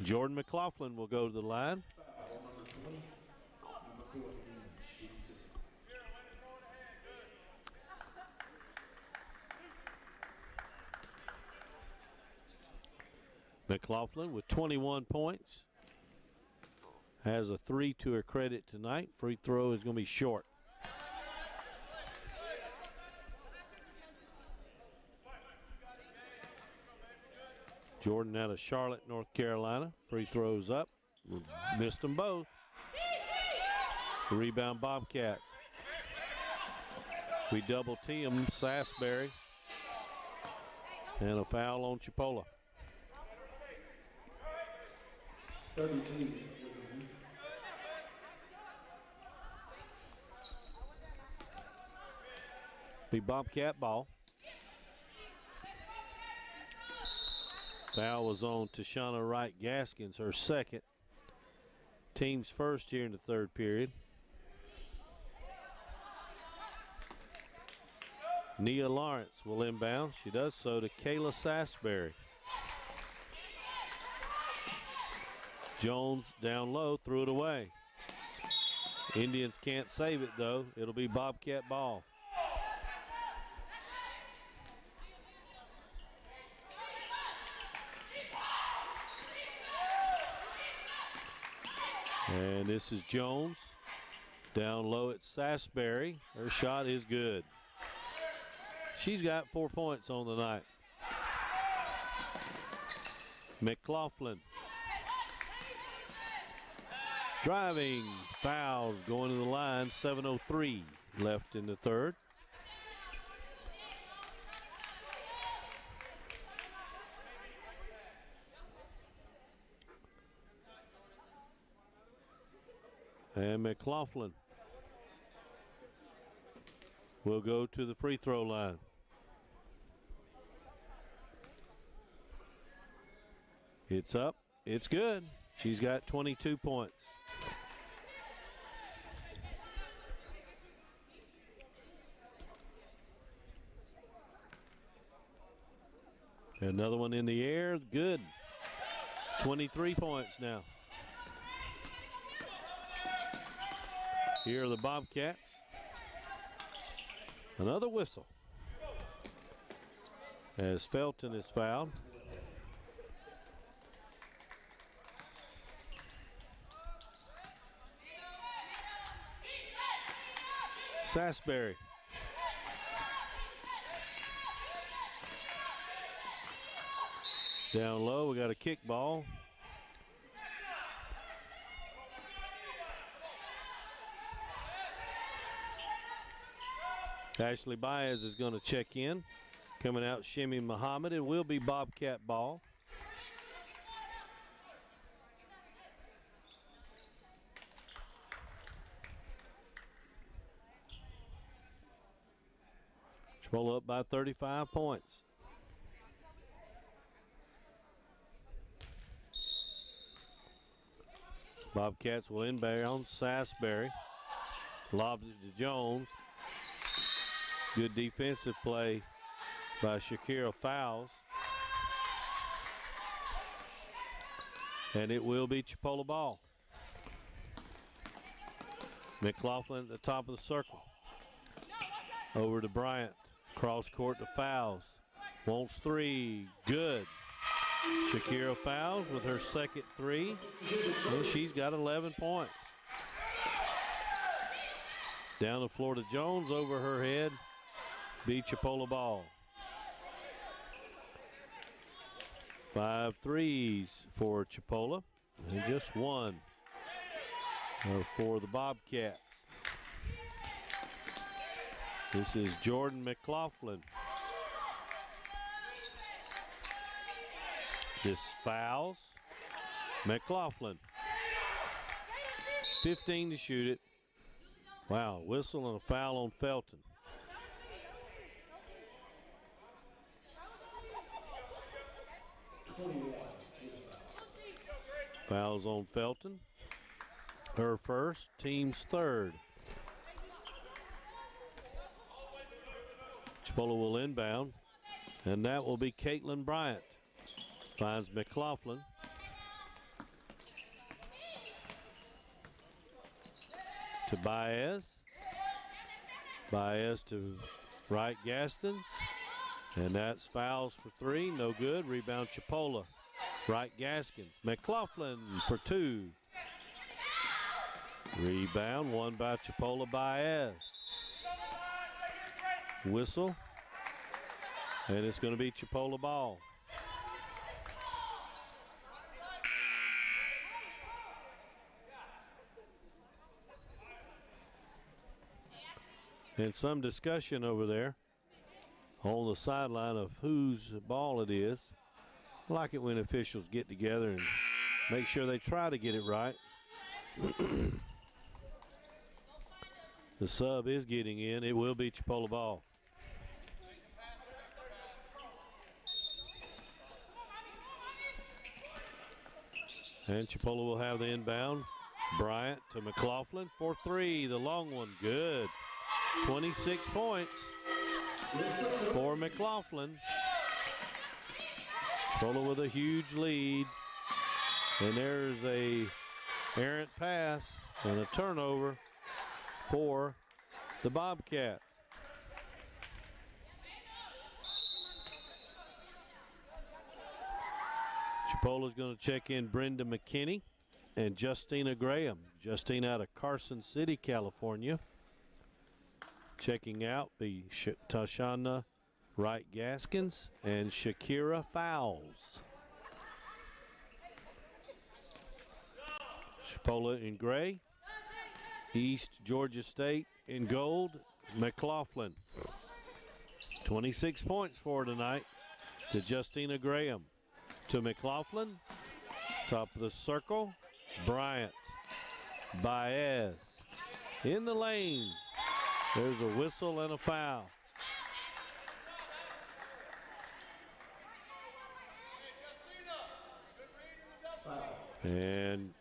Jordan McLaughlin will go to the line. McLaughlin with 21 points. Has a 3 to her credit tonight. Free throw is going to be short. Jordan out of Charlotte, North Carolina. Free throws up. Missed them both. Rebound Bobcats. We double team Sasbury. And a foul on Chipola.
32.
Be Bobcat ball. Foul was on Tashana Wright Gaskins, her second. Team's first here in the third period. Nia Lawrence will inbound. She does so to Kayla Sasbury. Jones down low, threw it away. Indians can't save it though. It'll be Bobcat ball. And this is Jones. Down low at Sasbury. Her shot is good. She's got 4 points on the night. McLaughlin. Driving, foul, going to the line, 7:03 left in the third. And McLaughlin will go to the free throw line. It's up, it's good. She's got 22 points. Another one in the air, good. 23 points now. Here are the Bobcats. Another whistle. As Felton is fouled. Sasbury. Down low, we got a kick ball. Ashley Baez is going to check in. Coming out, Shimmy Muhammad. It will be Bobcat ball. Roll up by 35 points. Bobcats will inbound. Sasbury lobs it to Jones. Good defensive play by Shakira Fowles. And it will be Chipola ball. McLaughlin at the top of the circle. Over to Bryant. Cross court to Fowles. Wants three. Good. Shakira Fowles with her second three. And she's got 11 points. Down the floor to Jones. Over her head. Be Chipola ball. 5 threes for Chipola. And just one for the Bobcats. This is Jordan McLaughlin. This fouls McLaughlin. 15 to shoot it. Wow, whistle and a foul on Felton. Fouls on Felton. Her first, team's third. Chipola will inbound, and that will be Caitlin Bryant. Finds McLaughlin. To Baez. Baez to Wright Gaston. And that's fouls for three. No good. Rebound Chipola. Right Gaskins. McLaughlin for two. Rebound won by Chipola Baez. Whistle. And it's going to be Chipola ball. And some discussion over there on the sideline of whose ball it is. I like it when officials get together and make sure they try to get it right. The sub is getting in. It will be Chipola ball. And Chipola will have the inbound. Bryant to McLaughlin for three. The long one, good. 26 points for McLaughlin. Chipola with a huge lead. And there's a errant pass and a turnover for the Bobcat. Chipola's going to check in Brenda McKinney and Justina Graham. Justina out of Carson City, California. Checking out the Tashana Wright Gaskins and Shakira Fowles. Chipola in gray. East Georgia State in gold. McLaughlin. 26 points for tonight to Justina Graham. To McLaughlin. Top of the circle. Bryant. Baez. In the lane. There's a whistle and a foul. And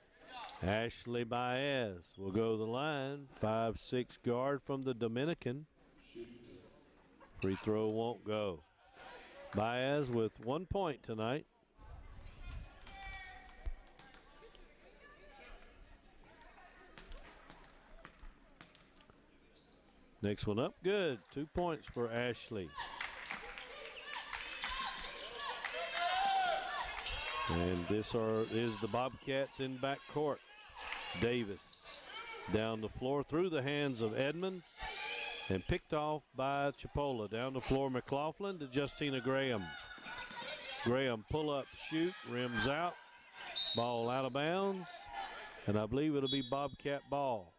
Ashley Baez will go to the line. 5'6" guard from the Dominican. Free throw won't go. Baez with 1 point tonight. Next one up, good. 2 points for Ashley. And this is the Bobcats in back court. Davis down the floor through the hands of Edmonds and picked off by Chipola. Down the floor, McLaughlin to Justina Graham. Graham pull up, shoot, rims out. Ball out of bounds. And I believe it'll be Bobcat ball.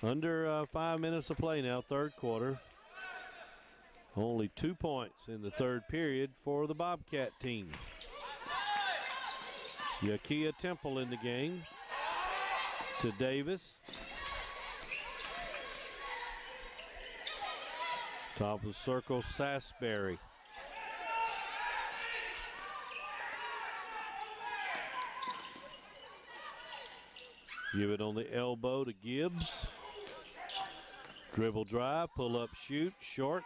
Under 5 minutes of play now, third quarter. Only 2 points in the third period for the Bobcat team. Yakia Temple in the game to Davis. Top of the circle, Sasberry. Give it on the elbow to Gibbs. Dribble drive, pull up, shoot, short.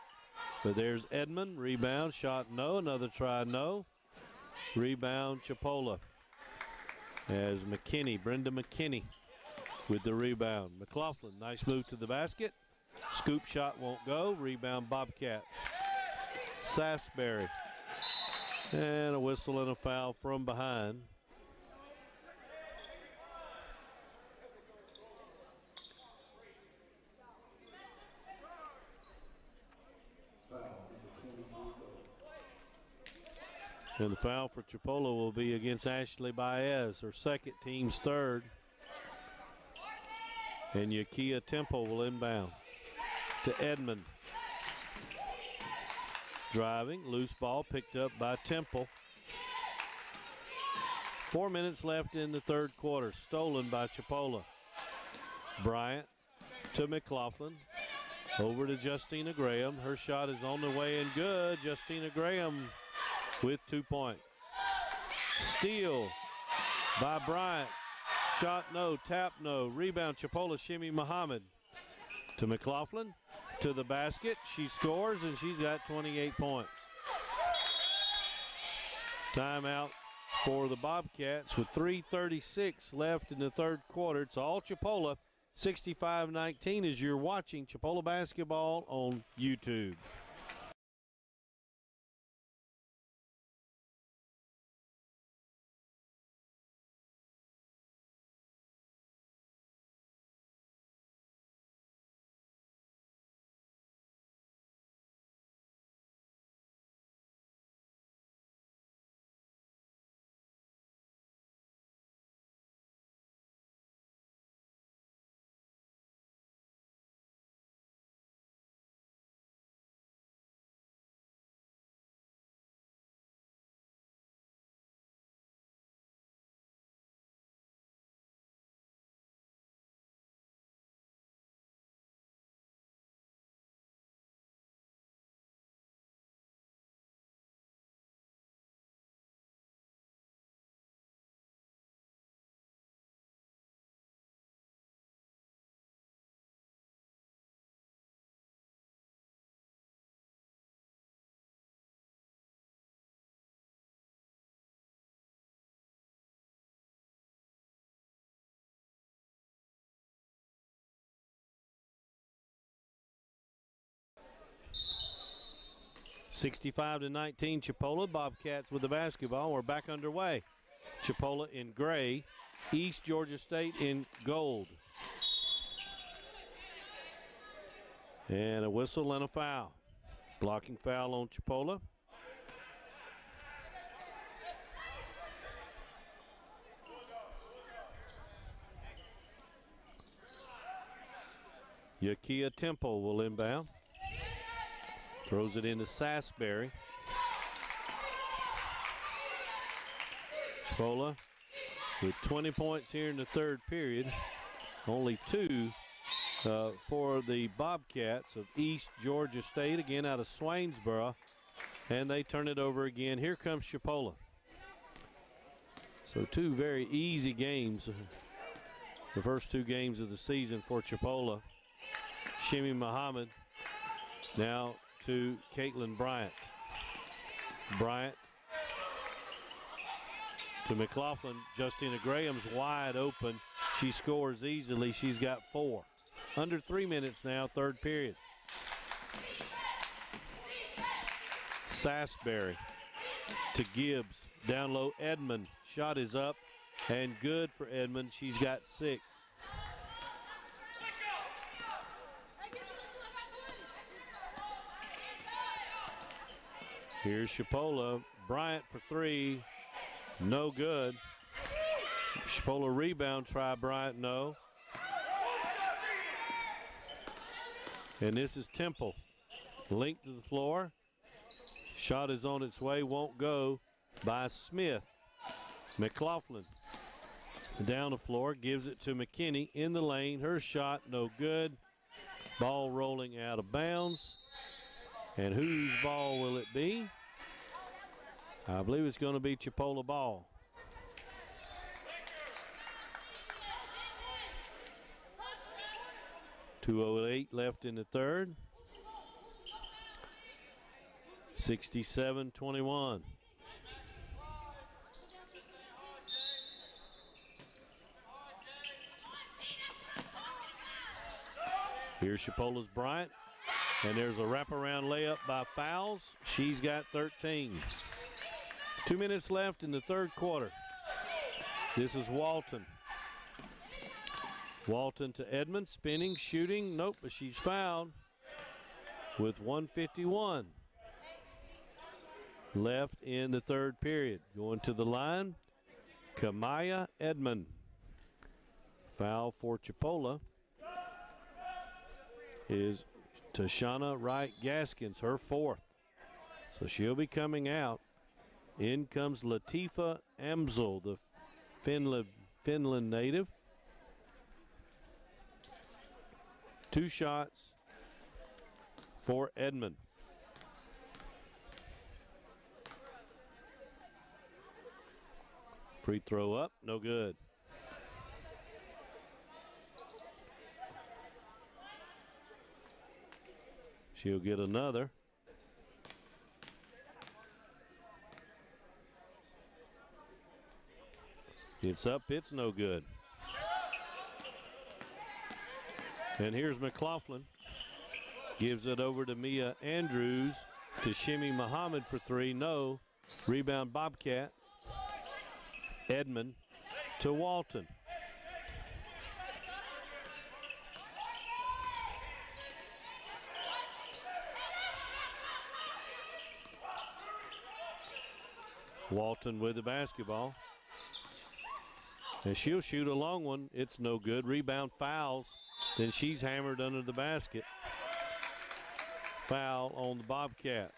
But there's Edmond, rebound, shot no, another try no. Rebound Chipola. As McKinney, Brenda McKinney with the rebound. McLaughlin, nice move to the basket. Scoop shot won't go, rebound Bobcats. Sasberry. And a whistle and a foul from behind. And the foul for Chipola will be against Ashley Baez, her second, team's third. And Yakia Temple will inbound to Edmond. Driving, loose ball picked up by Temple. 4 minutes left in the third quarter, stolen by Chipola. Bryant to McLaughlin. Over to Justina Graham. Her shot is on the way and good. Justina Graham with 2 points. Steal by Bryant. Shot no, tap no. Rebound Chipola, Shimmy Muhammad. To McLaughlin, to the basket. She scores and she's got 28 points. Timeout for the Bobcats with 3:36 left in the third quarter. It's all Chipola 65-19 as you're watching Chipola basketball on YouTube. (65-19) Chipola. Bobcats with the basketball. We're back underway. Chipola in gray, East Georgia State in gold. And a whistle and a foul. Blocking foul on Chipola. Yakia Temple will inbound. Throws it into Sasberry. Chipola with 20 points here in the third period. Only 2 for the Bobcats of East Georgia State, again out of Swainsboro. And they turn it over again. Here comes Chipola. So 2 very easy games. The first 2 games of the season for Chipola. Shimi Muhammad now to Caitlin Bryant. Bryant to McLaughlin. Justina Graham's wide open. She scores easily. She's got 4. Under 3 minutes now, third period. Sasberry to Gibbs. Down low, Edmond. Shot is up and good for Edmond. She's got 6. Here's Chipola. Bryant for 3. No good. Chipola rebound try. Bryant, no. And this is Temple. Linked to the floor. Shot is on its way. Won't go by Smith. McLaughlin down the floor. Gives it to McKinney in the lane. Her shot no good. Ball rolling out of bounds. And whose ball will it be? I believe it's going to be Chipola ball. .208 left in the third. 67-21. Here's Chipola's Bryant. And there's a wraparound layup by Fowles. She's got 13. 2 minutes left in the third quarter. This is Walton. Walton to Edmond, spinning, shooting. Nope, but she's fouled with 1:51 left in the third period. Going to the line, Kamaya Edmond. Foul for Chipola is Tashana Wright Gaskins, her 4th. So she'll be coming out. In comes Latifa Amzel, the Finland native. 2 shots for Edmond. Free throw up, no good. She'll get another. It's up, it's no good. And here's McLaughlin. Gives it over to Mia Andrews to Shimmy Muhammad for three. No. Rebound Bobcats. Edmond to Walton. Walton with the basketball. And she'll shoot a long one. It's no good. Rebound fouls. Then she's hammered under the basket. Foul on the Bobcats.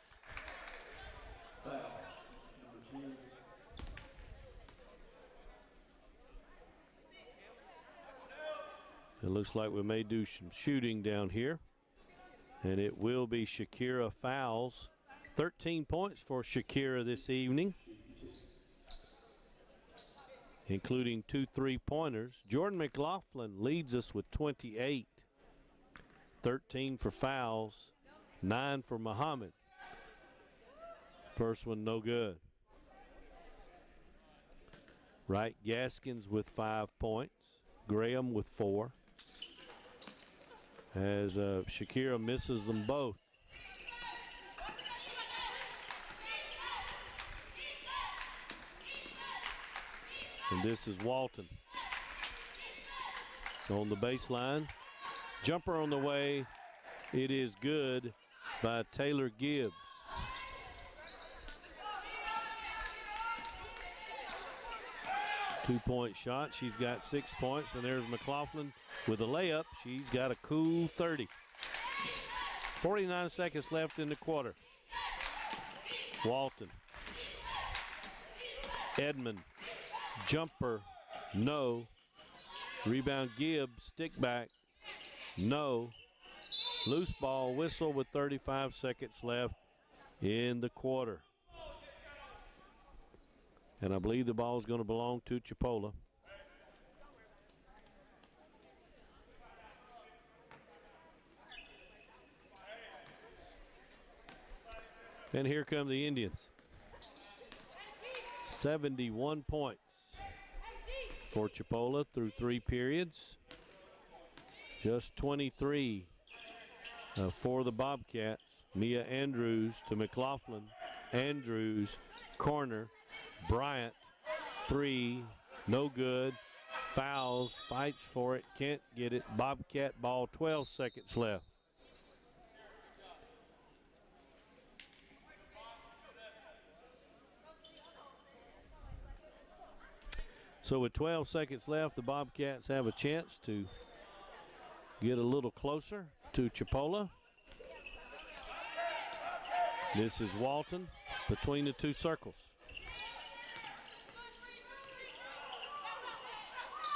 It looks like we may do some shooting down here. And it will be Shakira fouls. 13 points for Shakira this evening, including 2 3-pointers. Jordan McLaughlin leads us with 28. 13 for fouls, 9 for Muhammad. First one no good. Wright Gaskins with 5 points. Graham with 4. As Shakira misses them both. And this is Walton on the baseline. Jumper on the way. It is good by Taylor Gibbs. Two-point shot. She's got 6 points. And there's McLaughlin with a layup. She's got a cool 30. 49 seconds left in the quarter. Walton. Edmond. Jumper. No. Rebound Gibbs. Stick back. No. Loose ball whistle with 35 seconds left in the quarter. And I believe the ball is going to belong to Chipola. And here come the Indians. 71 points for Chipola through 3 periods. Just 23 for the Bobcats. Mia Andrews to McLaughlin. Andrews, corner. Bryant, 3, no good. Fouls, fights for it, can't get it. Bobcat ball, 12 seconds left. So with 12 seconds left, the Bobcats have a chance to get a little closer to Chipola. This is Walton between the 2 circles.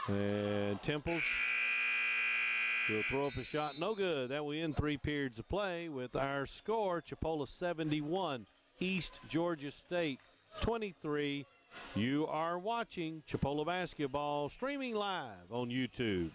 And Temples will throw up a shot. No good. That will end 3 periods of play with our score. Chipola 71, East Georgia State 23. You are watching Chipola basketball streaming live on YouTube.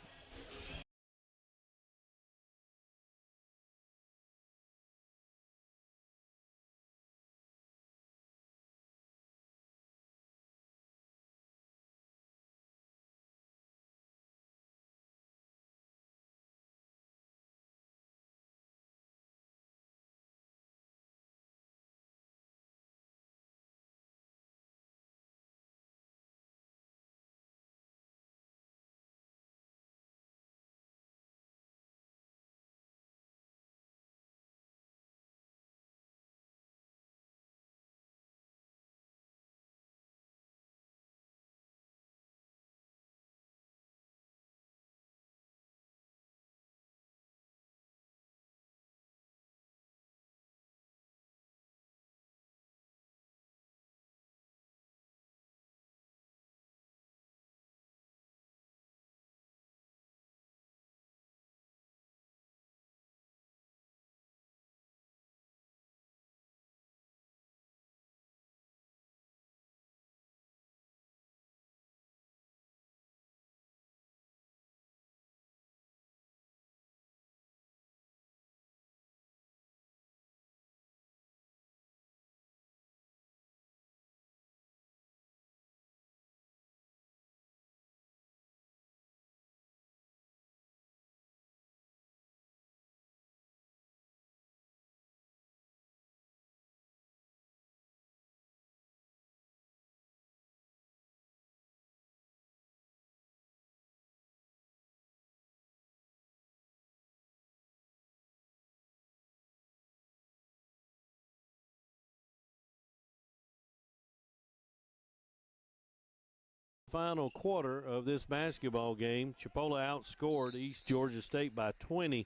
final quarter of this basketball game. Chipola outscored East Georgia State by 20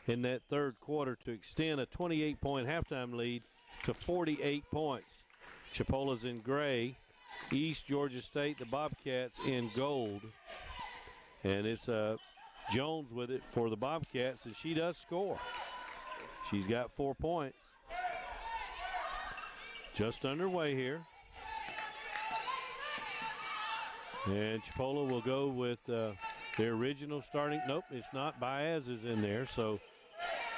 in that third quarter to extend a 28-point halftime lead to 48 points. Chipola's in gray. East Georgia State, the Bobcats, in gold. And it's Jones with it for the Bobcats, and she does score. She's got 4 points. Just underway here. And Chipola will go with their original starting. Nope, it's not. Baez is in there. So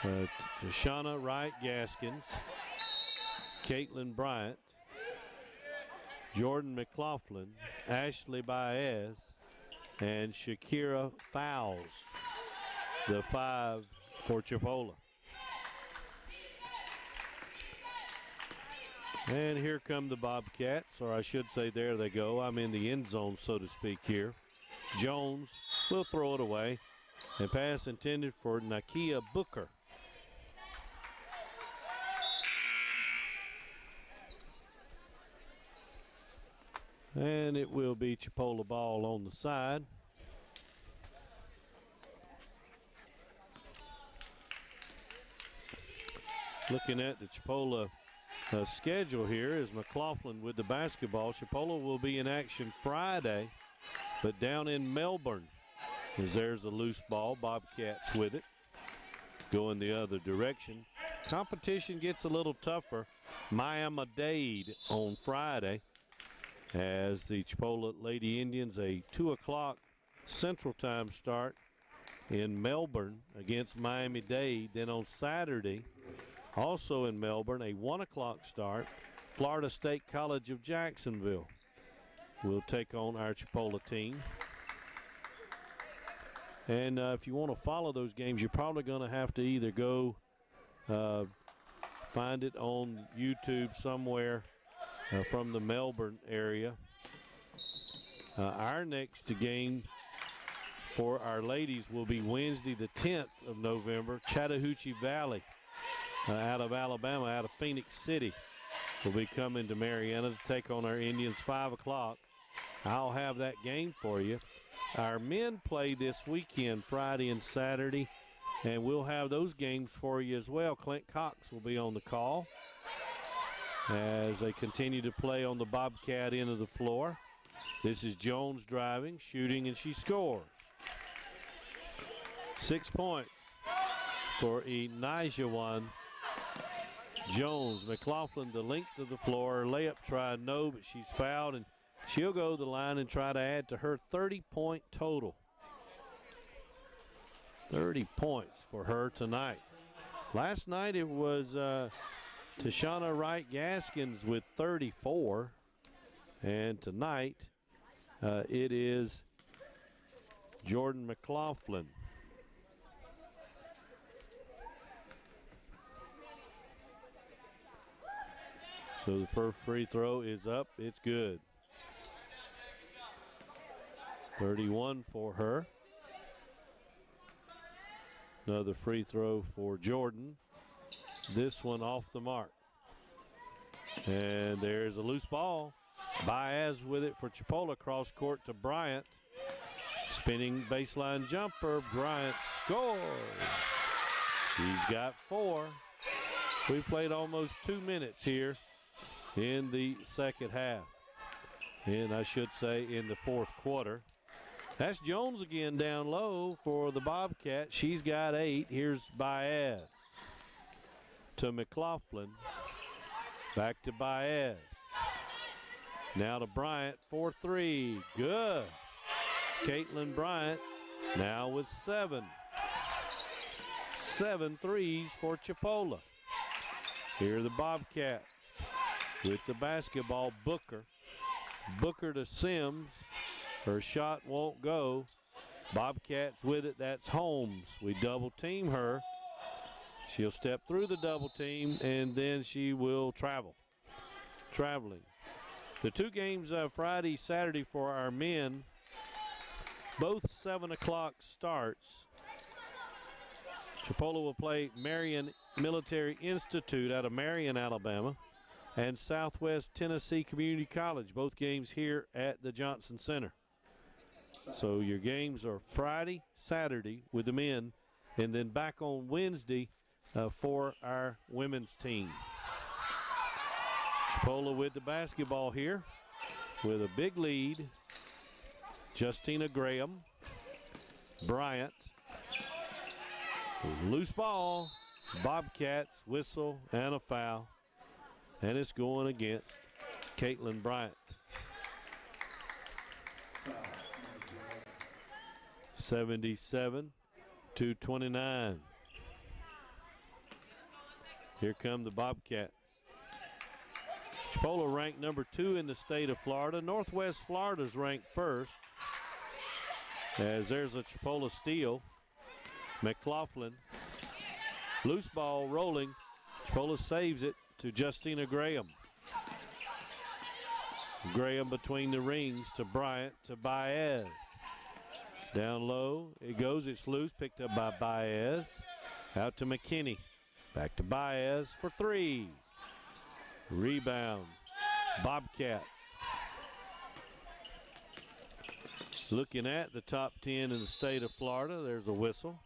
Tashana Wright Gaskins, Caitlin Bryant, Jordan McLaughlin, Ashley Baez, and Shakira Fowles, the 5 for Chipola. And here come the Bobcats, or I should say there they go. I'm in the end zone, so to speak here. Jones will throw it away. A pass intended for Nakia Booker. And it will be Chipola ball on the side. Looking at the Chipola schedule here is McLaughlin with the basketball. Chipola will be in action Friday, but down in Melbourne, as there's a loose ball. Bobcats with it, going the other direction. Competition gets a little tougher. Miami-Dade on Friday, as the Chipola Lady Indians, a 2 o'clock Central Time start in Melbourne against Miami-Dade. Then on Saturday, also in Melbourne, a 1 o'clock start, Florida State College of Jacksonville will take on our Chipola team. And if you want to follow those games, you're probably going to have to either go find it on YouTube somewhere from the Melbourne area. Our next game for our ladies will be Wednesday the 10th of November. Chattahoochee Valley out of Alabama, out of Phoenix City, will be coming to Marietta to take on our Indians, 5 o'clock. I'll have that game for you. Our men play this weekend, Friday and Saturday, and we'll have those games for you as well. Clint Cox will be on the call as they continue to play on the Bobcat end of the floor. This is Jones driving, shooting, and she scores. 6 points for Enijawan Jones. McLaughlin, the length of the floor. Layup try, no, but she's fouled, and she'll go to the line and try to add to her 30-point total. 30 points for her tonight. Last night it was Tashana Wright Gaskins with 34, and tonight it is Jordan McLaughlin. So the first free throw is up. It's good. 31 for her. Another free throw for Jordan. This one off the mark. And there's a loose ball. Baez with it for Chipola. Cross court to Bryant. Spinning baseline jumper. Bryant scores. She's got 4. We played almost 2 minutes here in the second half. And I should say in the fourth quarter. That's Jones again down low for the Bobcat. She's got 8. Here's Baez to McLaughlin. Back to Baez. Now to Bryant for 3. Good. Caitlin Bryant now with 7. 7 threes for Chipola. Here are the Bobcats with the basketball. Booker. Booker to Sims. Her shot won't go. Bobcats with it. That's Holmes. We double team her. She'll step through the double team, and then she will travel. Traveling. The 2 games Friday, Saturday for our men, both 7 o'clock starts. Chipola will play Marion Military Institute out of Marion, Alabama, and Southwest Tennessee Community College, both games here at the Johnson Center. So your games are Friday, Saturday with the men, and then back on Wednesday for our women's team. Chipola with the basketball here with a big lead. Justina Graham, Bryant, loose ball, Bobcats, whistle, and a foul. And it's going against Caitlin Bryant. 77-29. Here come the Bobcats. Chipola ranked number 2 in the state of Florida. Northwest Florida's ranked first. As there's a Chipola steal. McLaughlin. Loose ball rolling. Chipola saves it to Justina Graham. Graham between the rings to Bryant to Baez. Down low, it goes, it's loose, picked up by Baez. Out to McKinney. Back to Baez for 3. Rebound, Bobcats. Looking at the top 10 in the state of Florida, there's a whistle.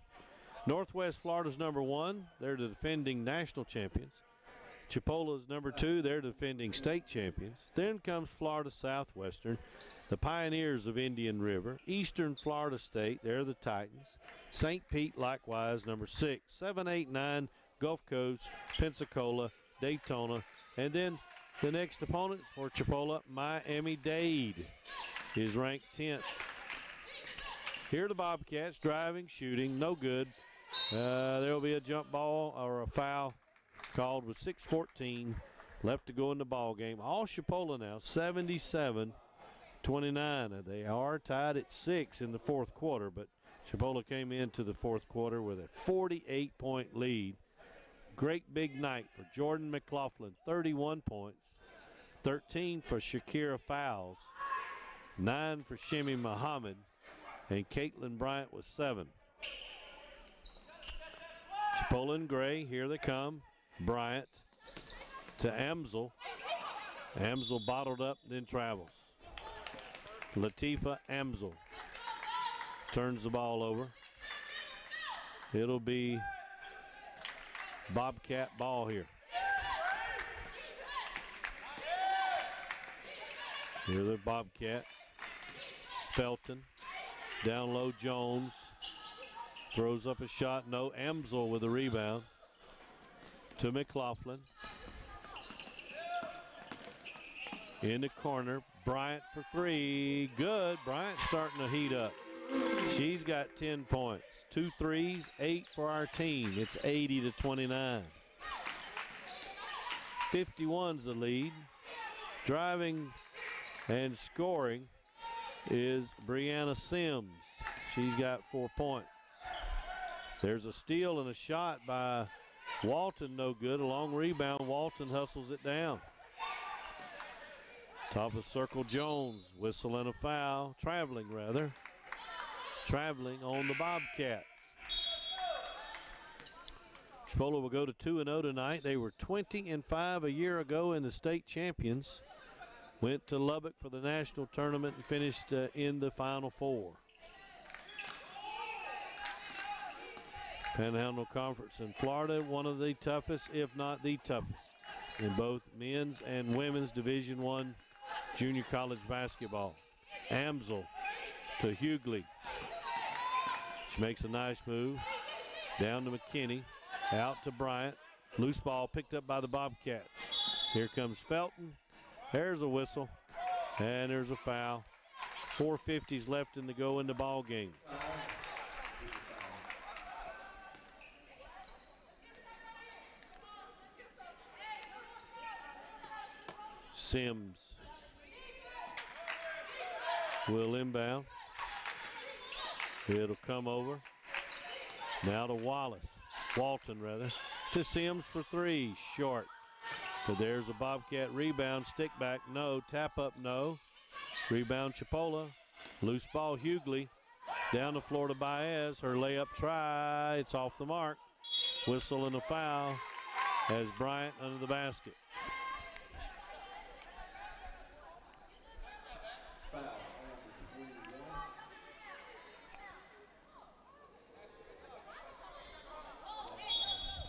Northwest Florida's number 1. They're the defending national champions. Chipola's number 2. They're defending state champions. Then comes Florida Southwestern, the Pioneers of Indian River. Eastern Florida State, they're the Titans. St. Pete, likewise, number 6. 7, 8, 9, Gulf Coast, Pensacola, Daytona. And then the next opponent for Chipola, Miami-Dade, is ranked 10th. Here are the Bobcats driving, shooting, no good. There will be a jump ball or a foul called with 6:14 left to go in the ball game. All Chipola now, 77-29. They are tied at 6 in the fourth quarter, but Chipola came into the fourth quarter with a 48-point lead. Great big night for Jordan McLaughlin, 31 points, 13 for Shakira Fowles, 9 for Shimmy Muhammad, and Caitlin Bryant was 7. Chipola in gray, here they come. Bryant to Amsel. Amsel bottled up, then travels. Latifa Amsel turns the ball over. It'll be Bobcat ball here. Here the Bobcats. Felton. Down low, Jones. Throws up a shot. No. Amsel with a rebound. To McLaughlin. In the corner. Bryant for 3. Good. Bryant starting to heat up. She's got 10 points. 2 threes, 8 for our team. It's 80-29. 51's the lead. Driving and scoring is Brianna Sims. She's got 4 points. There's a steal and a shot by Walton, no good. A long rebound. Walton hustles it down. Top of circle, Jones. Whistle and a foul. Traveling, rather. Traveling on the Bobcats. Chipola will go to 2-0 tonight. They were 20-5 a year ago in the state champions. Went to Lubbock for the national tournament and finished in the Final Four. Panhandle Conference in Florida, one of the toughest, if not the toughest, in both men's and women's Division I junior college basketball. Amsel to Hughley. She makes a nice move. Down to McKinney. Out to Bryant. Loose ball picked up by the Bobcats. Here comes Felton. There's a whistle. And there's a foul. 4:50 left in the go in the ball game. Sims will inbound. It'll come over. Now to Wallace. Walton, rather. To Sims for 3. Short. So there's a Bobcat rebound. Stick back, no. Tap up, no. Rebound, Chipola. Loose ball, Hughley. Down the floor to Baez. Her layup try. It's off the mark. Whistle and a foul as Bryant under the basket.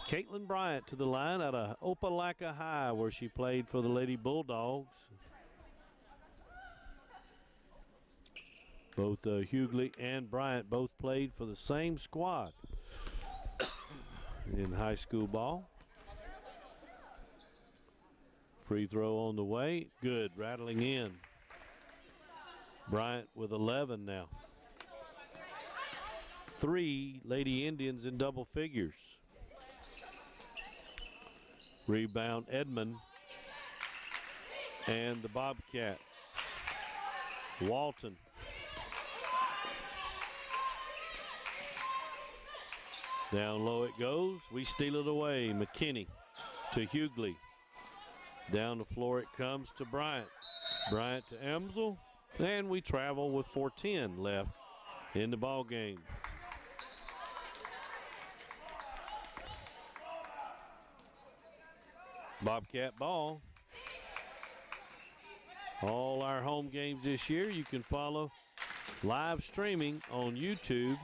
Caitlin Bryant to the line out of Opelika High, where she played for the Lady Bulldogs. Both Hughley and Bryant both played for the same squad in high school ball. Free throw on the way. Good, rattling in. Bryant with 11 now. 3 Lady Indians in double figures. Rebound Edmond and the Bobcats. Walton. Down low it goes. We steal it away. McKinney to Hughley. Down the floor it comes to Bryant. Bryant to Emsel. And we travel with 4:10 left in the ball game. Bobcat ball. All our home games this year you can follow live streaming on YouTube.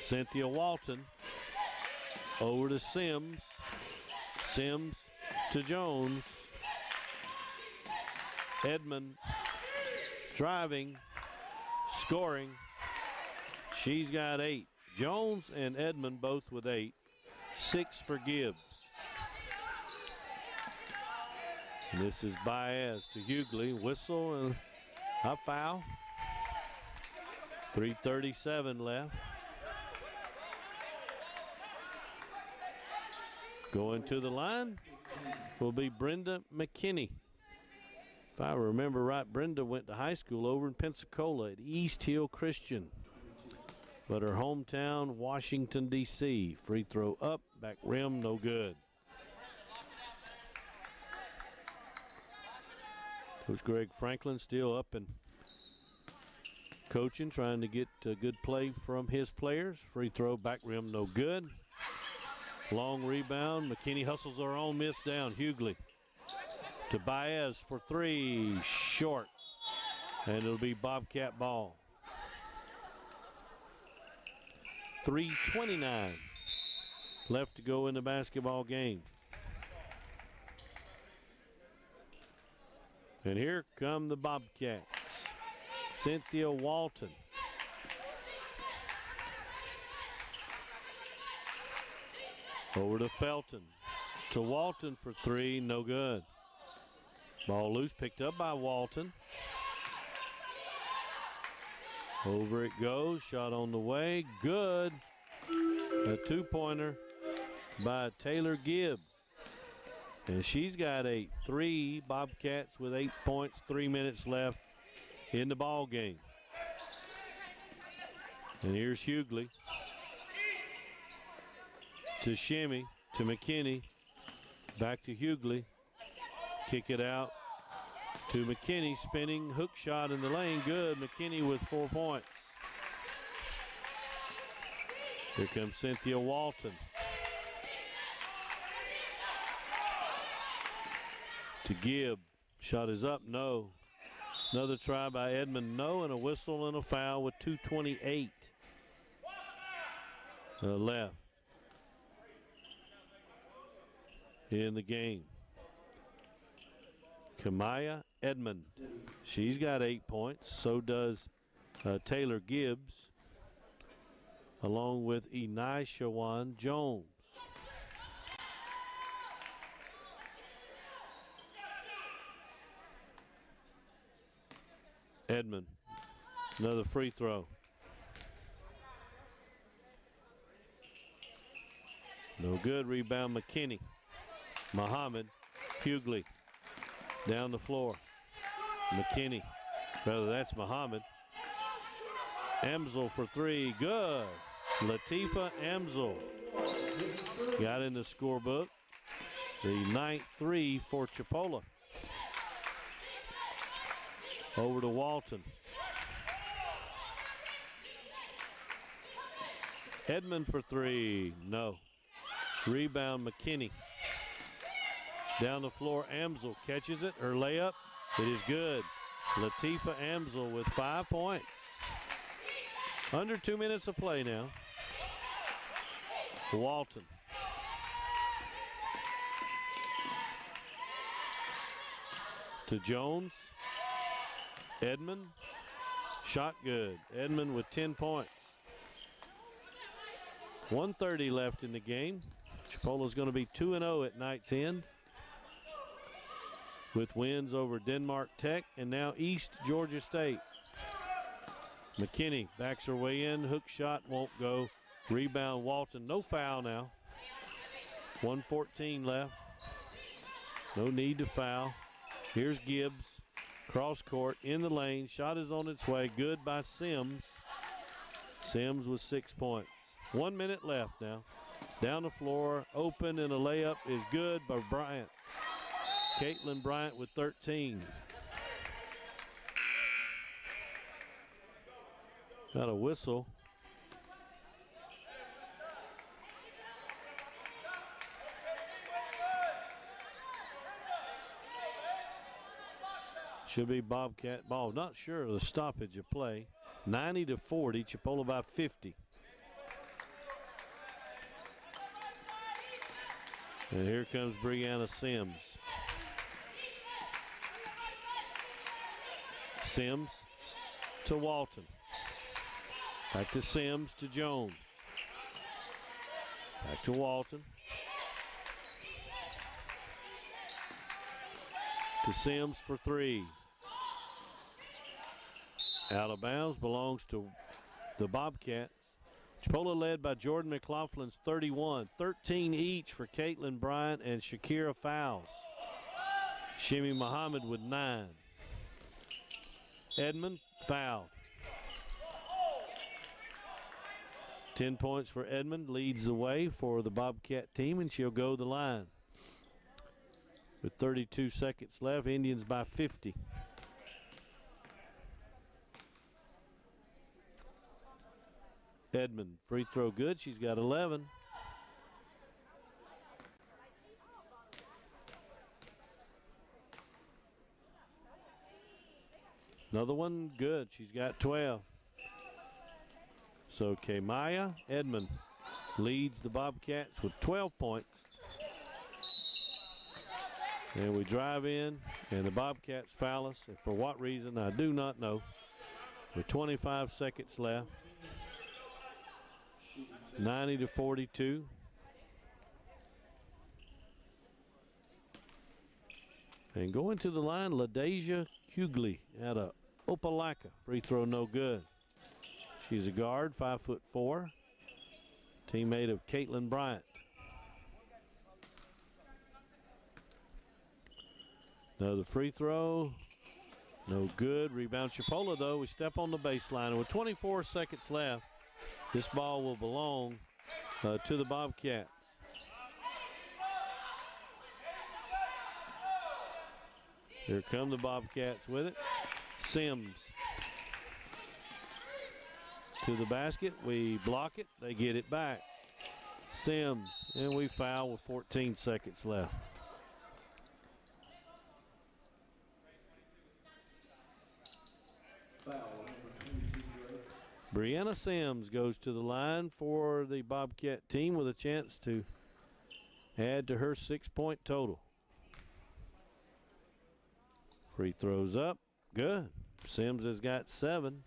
Cynthia Walton over to Sims. Sims to Jones. Edmond driving, scoring. She's got 8. Jones and Edmond both with 8. 6 for Gibbs. And this is Baez to Hughley. Whistle and a foul. 3:37 left. Going to the line will be Brenda McKinney. If I remember right, Brenda went to high school over in Pensacola at East Hill Christian. But her hometown, Washington, D.C. Free throw up, back rim, no good. Coach Greg Franklin still up and coaching, trying to get a good play from his players. Free throw, back rim, no good. Long rebound. McKinney hustles her own miss down. Hughley to Baez for 3. Short. And it'll be Bobcat ball. 3:29 left to go in the basketball game. And here come the Bobcats. Cynthia Walton. Over to Felton. To Walton for 3, no good. Ball loose, picked up by Walton. Over it goes, shot on the way, good. A 2-pointer by Taylor Gibbs. And she's got 8. 3 Bobcats with 8 points, 3 minutes left in the ball game. And here's Hughley. To Shimmy, to McKinney, back to Hughley. Kick it out to McKinney, spinning, hook shot in the lane, good. McKinney with 4 points. Here comes Cynthia Walton. To Gibb, shot is up, no. Another try by Edmond, no, and a whistle and a foul with 2:28 left in the game. Kamaya Edmond, she's got 8 points. So does Taylor Gibbs, along with Enishawan Jones. Edmond, another free throw. No good. Rebound McKinney. Muhammad Hughley down the floor. McKinney, rather that's Muhammad. Emsel for 3, good. Latifa Emsel got in the scorebook. The 9th 3 for Chipola. Over to Walton. Edmond for 3, no. Rebound McKinney. Down the floor, Amsel catches it. Her layup, it is good. Latifa Amsel with 5 points. Under 2 minutes of play now. Walton. To Jones. Edmond. Shot good. Edmond with 10 points. 1:30 left in the game. Chipola's going to be 2-0 at night's end, with wins over Denmark Tech and now East Georgia State. McKinney backs her way in. Hook shot won't go. Rebound Walton. No foul now. 1:14 left. No need to foul. Here's Gibbs. Cross court in the lane. Shot is on its way. Good by Sims. Sims with 6 points. 1 minute left now. Down the floor. Open and a layup is good by Bryant. Caitlin Bryant with 13. Got a whistle. Should be Bobcat ball. Not sure of the stoppage of play. 90-40. Chipola by 50. And here comes Brianna Sims. Sims to Walton. Back to Sims to Jones. Back to Walton. To Sims for three. Out of bounds, belongs to the Bobcats. Chipola led by Jordan McLaughlin's 31. 13 each for Caitlin Bryant and Shakira Fowles. Shimmy Muhammad with 9. Edmond fouled. 10 points for Edmond, leads the way for the Bobcat team, and she'll go the line. With 32 seconds left, Indians by 50. Edmond, free throw good. She's got 11. Another one, good. She's got 12. So Kamaya Edmond leads the Bobcats with 12 points. And we drive in, and the Bobcats foul us. And for what reason, I do not know. With 25 seconds left. 90-42. And going to the line, LaDeja Hughley out of Opelika. Free throw no good. She's a guard, 5'4", teammate of Caitlin Bryant. Another free throw, no good. Rebound Chipola though. We step on the baseline, and with 24 seconds left, this ball will belong to the Bobcats. Here come the Bobcats with it. Sims to the basket. We block it. They get it back. Sims, and we foul with 14 seconds left. Brianna Sims goes to the line for the Bobcat team with a chance to add to her 6-point total. Free throws up. Good. Sims has got 7.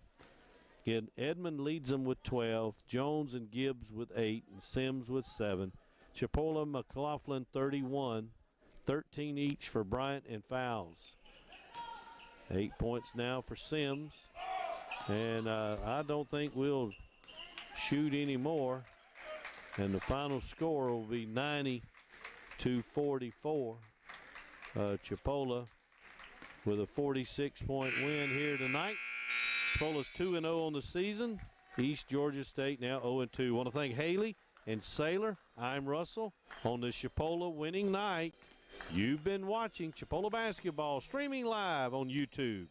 Again, Edmond leads them with 12. Jones and Gibbs with 8. And Sims with 7. Chipola McLaughlin 31. 13 each for Bryant and Fowles. 8 points now for Sims. And I don't think we'll shoot any more. And the final score will be 90-44. Chipola with a 46-point win here tonight. Chipola's 2-0 on the season. East Georgia State now 0-2. Want to thank Haley and Sailor. I'm Russell on this Chipola winning night. You've been watching Chipola basketball streaming live on YouTube.